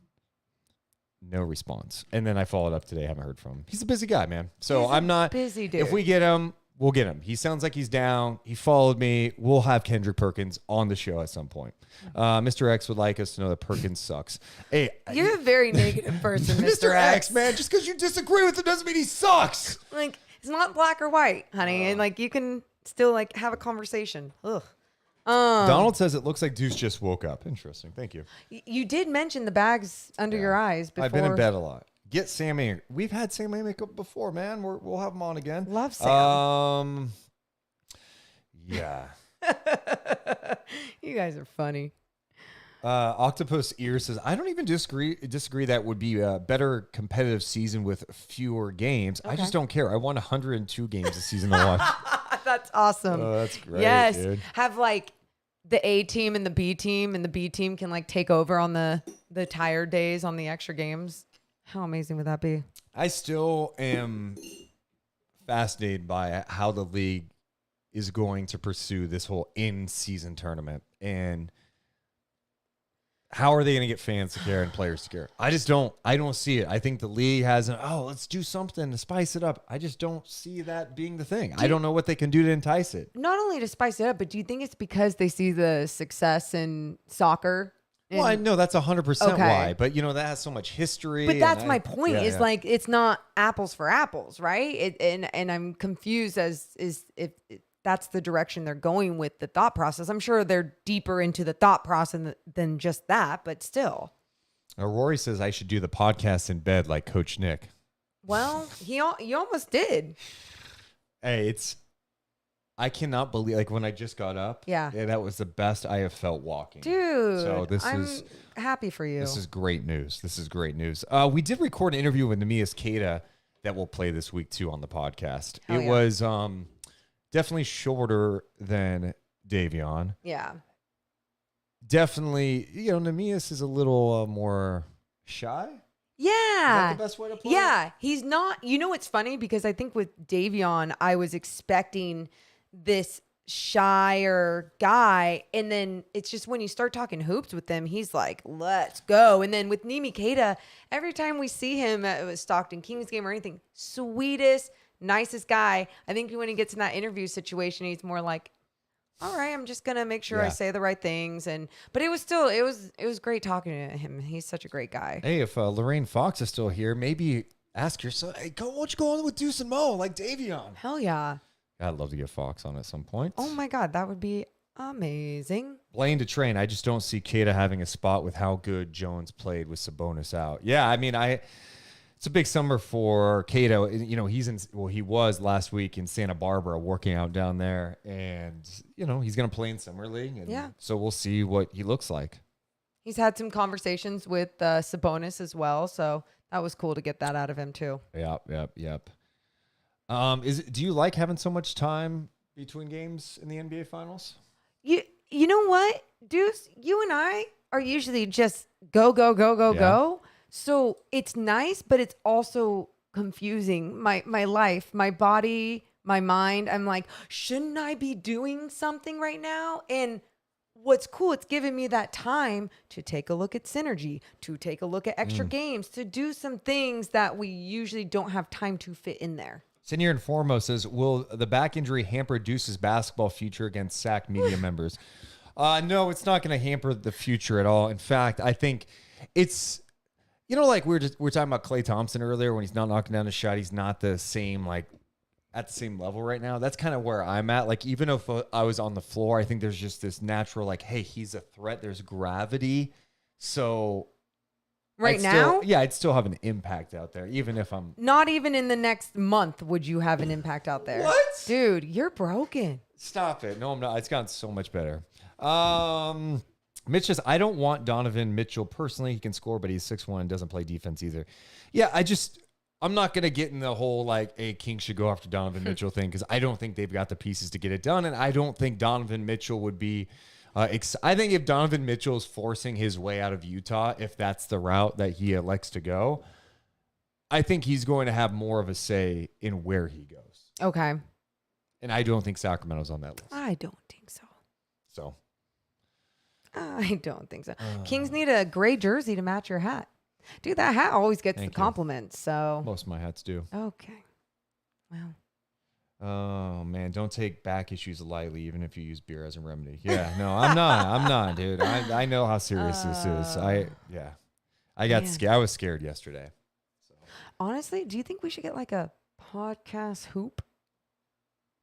No response. And then I followed up today. I haven't heard from him. He's a busy guy, man. So I'm not busy dude. If we get him, we'll get him. He sounds like he's down. He followed me. We'll have Kendrick Perkins on the show at some point. Mr. X would like us to know that Perkins sucks. Hey, you're a very negative person, Mr. X. Man. Just because you disagree with him doesn't mean he sucks. Like, it's not black or white, honey. And like, you can still like have a conversation. Ugh. Donald says it looks like Deuce just woke up. Interesting. Thank you. You did mention the bags under your eyes before. I've been in bed a lot. Get Sammy. We've had Sammy makeup before, man. We'll have him on again. Love Sam. Yeah. You guys are funny. Octopus Ear says, I don't even disagree that would be a better competitive season with fewer games. Okay. I just don't care. I want 102 games a season to watch. That's awesome. Oh, that's great. Yes. Dude. Have like the A team and the B team, and the B team can like take over on the tired days on the extra games. How amazing would that be? I still am fascinated by how the league is going to pursue this whole in-season tournament, and how are they going to get fans to care and players to care? I don't see it. I think the league has let's do something to spice it up. I just don't see that being the thing. I don't know what they can do to entice it. Not only to spice it up, but do you think it's because they see the success in soccer? Well, I know that's 100% why, but that has so much history. But that's my point. Like it's not apples for apples, right? And I'm confused as if that's the direction they're going with the thought process. I'm sure they're deeper into the thought process than just that, but still. Rory says I should do the podcast in bed like Coach Nick. Well, you almost did. Hey, I cannot believe, like, when I just got up. Yeah, that was the best I have felt walking. Dude, so I'm happy for you. This is great news. We did record an interview with Neemias Queta that we'll play this week, too, on the podcast. It was definitely shorter than Davion. Yeah. Definitely, Neemias is a little more shy. Yeah. Is that the best way to put it? Yeah. He's not, it's funny because I think with Davion, I was expecting this shyer guy. And then it's just when you start talking hoops with him, he's like, let's go. And then with Neemias Queta, every time we see him at a Stockton Kings game or anything, sweetest, nicest guy. I think when he gets in that interview situation, he's more like, all right, I'm just going to make sure I say the right things. But it was still, it was great talking to him. He's such a great guy. Hey, if Lorraine Fox is still here, maybe ask your son, hey, why don't you go on with Deuce and Mo like Davion? Hell yeah. I'd love to get Fox on at some point. Oh my God, that would be amazing. Blaine to train. I just don't see Queta having a spot with how good Jones played with Sabonis out. Yeah, I mean, It's a big summer for Cato. You know, he was last week in Santa Barbara working out down there, and you know, he's going to play in summer league, and so we'll see what he looks like. He's had some conversations with Sabonis as well, so that was cool to get that out of him too. Yep. Do you like having so much time between games in the NBA Finals? You know what, Deuce? You and I are usually just go. So it's nice, but it's also confusing. My life, my body, my mind. I'm like, shouldn't I be doing something right now? And what's cool, it's giving me that time to take a look at synergy, to take a look at extra games, to do some things that we usually don't have time to fit in there. Senior and foremost says, will the back injury hamper Deuce's basketball future against SAC media members? No, it's not going to hamper the future at all. In fact, I think it's, you know, like we were talking about Klay Thompson earlier when he's not knocking down a shot. He's not the same, like at the same level right now. That's kind of where I'm at. Like, even if I was on the floor, I think there's just this natural, like, hey, he's a threat. There's gravity. So I'd still have an impact out there, even if I'm not even in the next month would you have an impact out there. What? Dude, you're broken. Stop it. No, I'm not. It's gotten so much better. Mitch says, I don't want Donovan Mitchell personally. He can score, but he's 6'1" and doesn't play defense either. Yeah, I'm not going to get in the whole, like, hey, King should go after Donovan Mitchell thing, because I don't think they've got the pieces to get it done, and I don't think Donovan Mitchell would be I think if Donovan Mitchell is forcing his way out of Utah, if that's the route that he elects to go, I think he's going to have more of a say in where he goes. Okay. And I don't think Sacramento's on that list. I don't think so. So. I don't think so. Kings need a gray jersey to match your hat. Dude, that hat always gets the compliments. So most of my hats do. Okay. Well. Oh man, don't take back issues lightly, even if you use beer as a remedy. Yeah, no, I'm not, dude. I know how serious this is. I got scared. I was scared yesterday. So. Honestly, do you think we should get like a podcast hoop?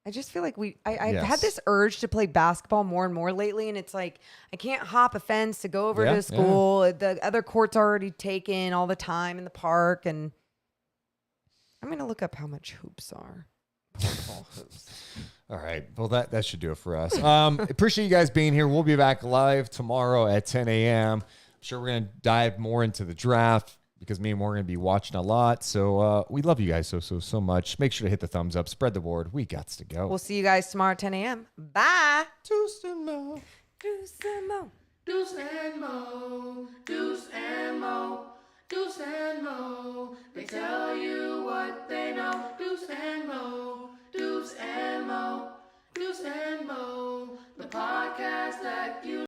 I just feel like I've had this urge to play basketball more and more lately, and it's like I can't hop a fence to go over to school. Yeah. The other court's already taken all the time in the park, and I'm gonna look up how much hoops are. All right. Well, that should do it for us. Appreciate you guys being here. We'll be back live tomorrow at 10 a.m. I'm sure we're going to dive more into the draft because me and Morgan are going to be watching a lot. So we love you guys so much. Make sure to hit the thumbs up. Spread the word. We got to go. We'll see you guys tomorrow at 10 a.m. Bye. Deuce and Mo. Deuce and Mo. Deuce and Mo. Deuce and Mo. Deuce and Mo. They tell you what they know. Deuce and Mo. Deuce and Mo. Deuce and Mo. The podcast that you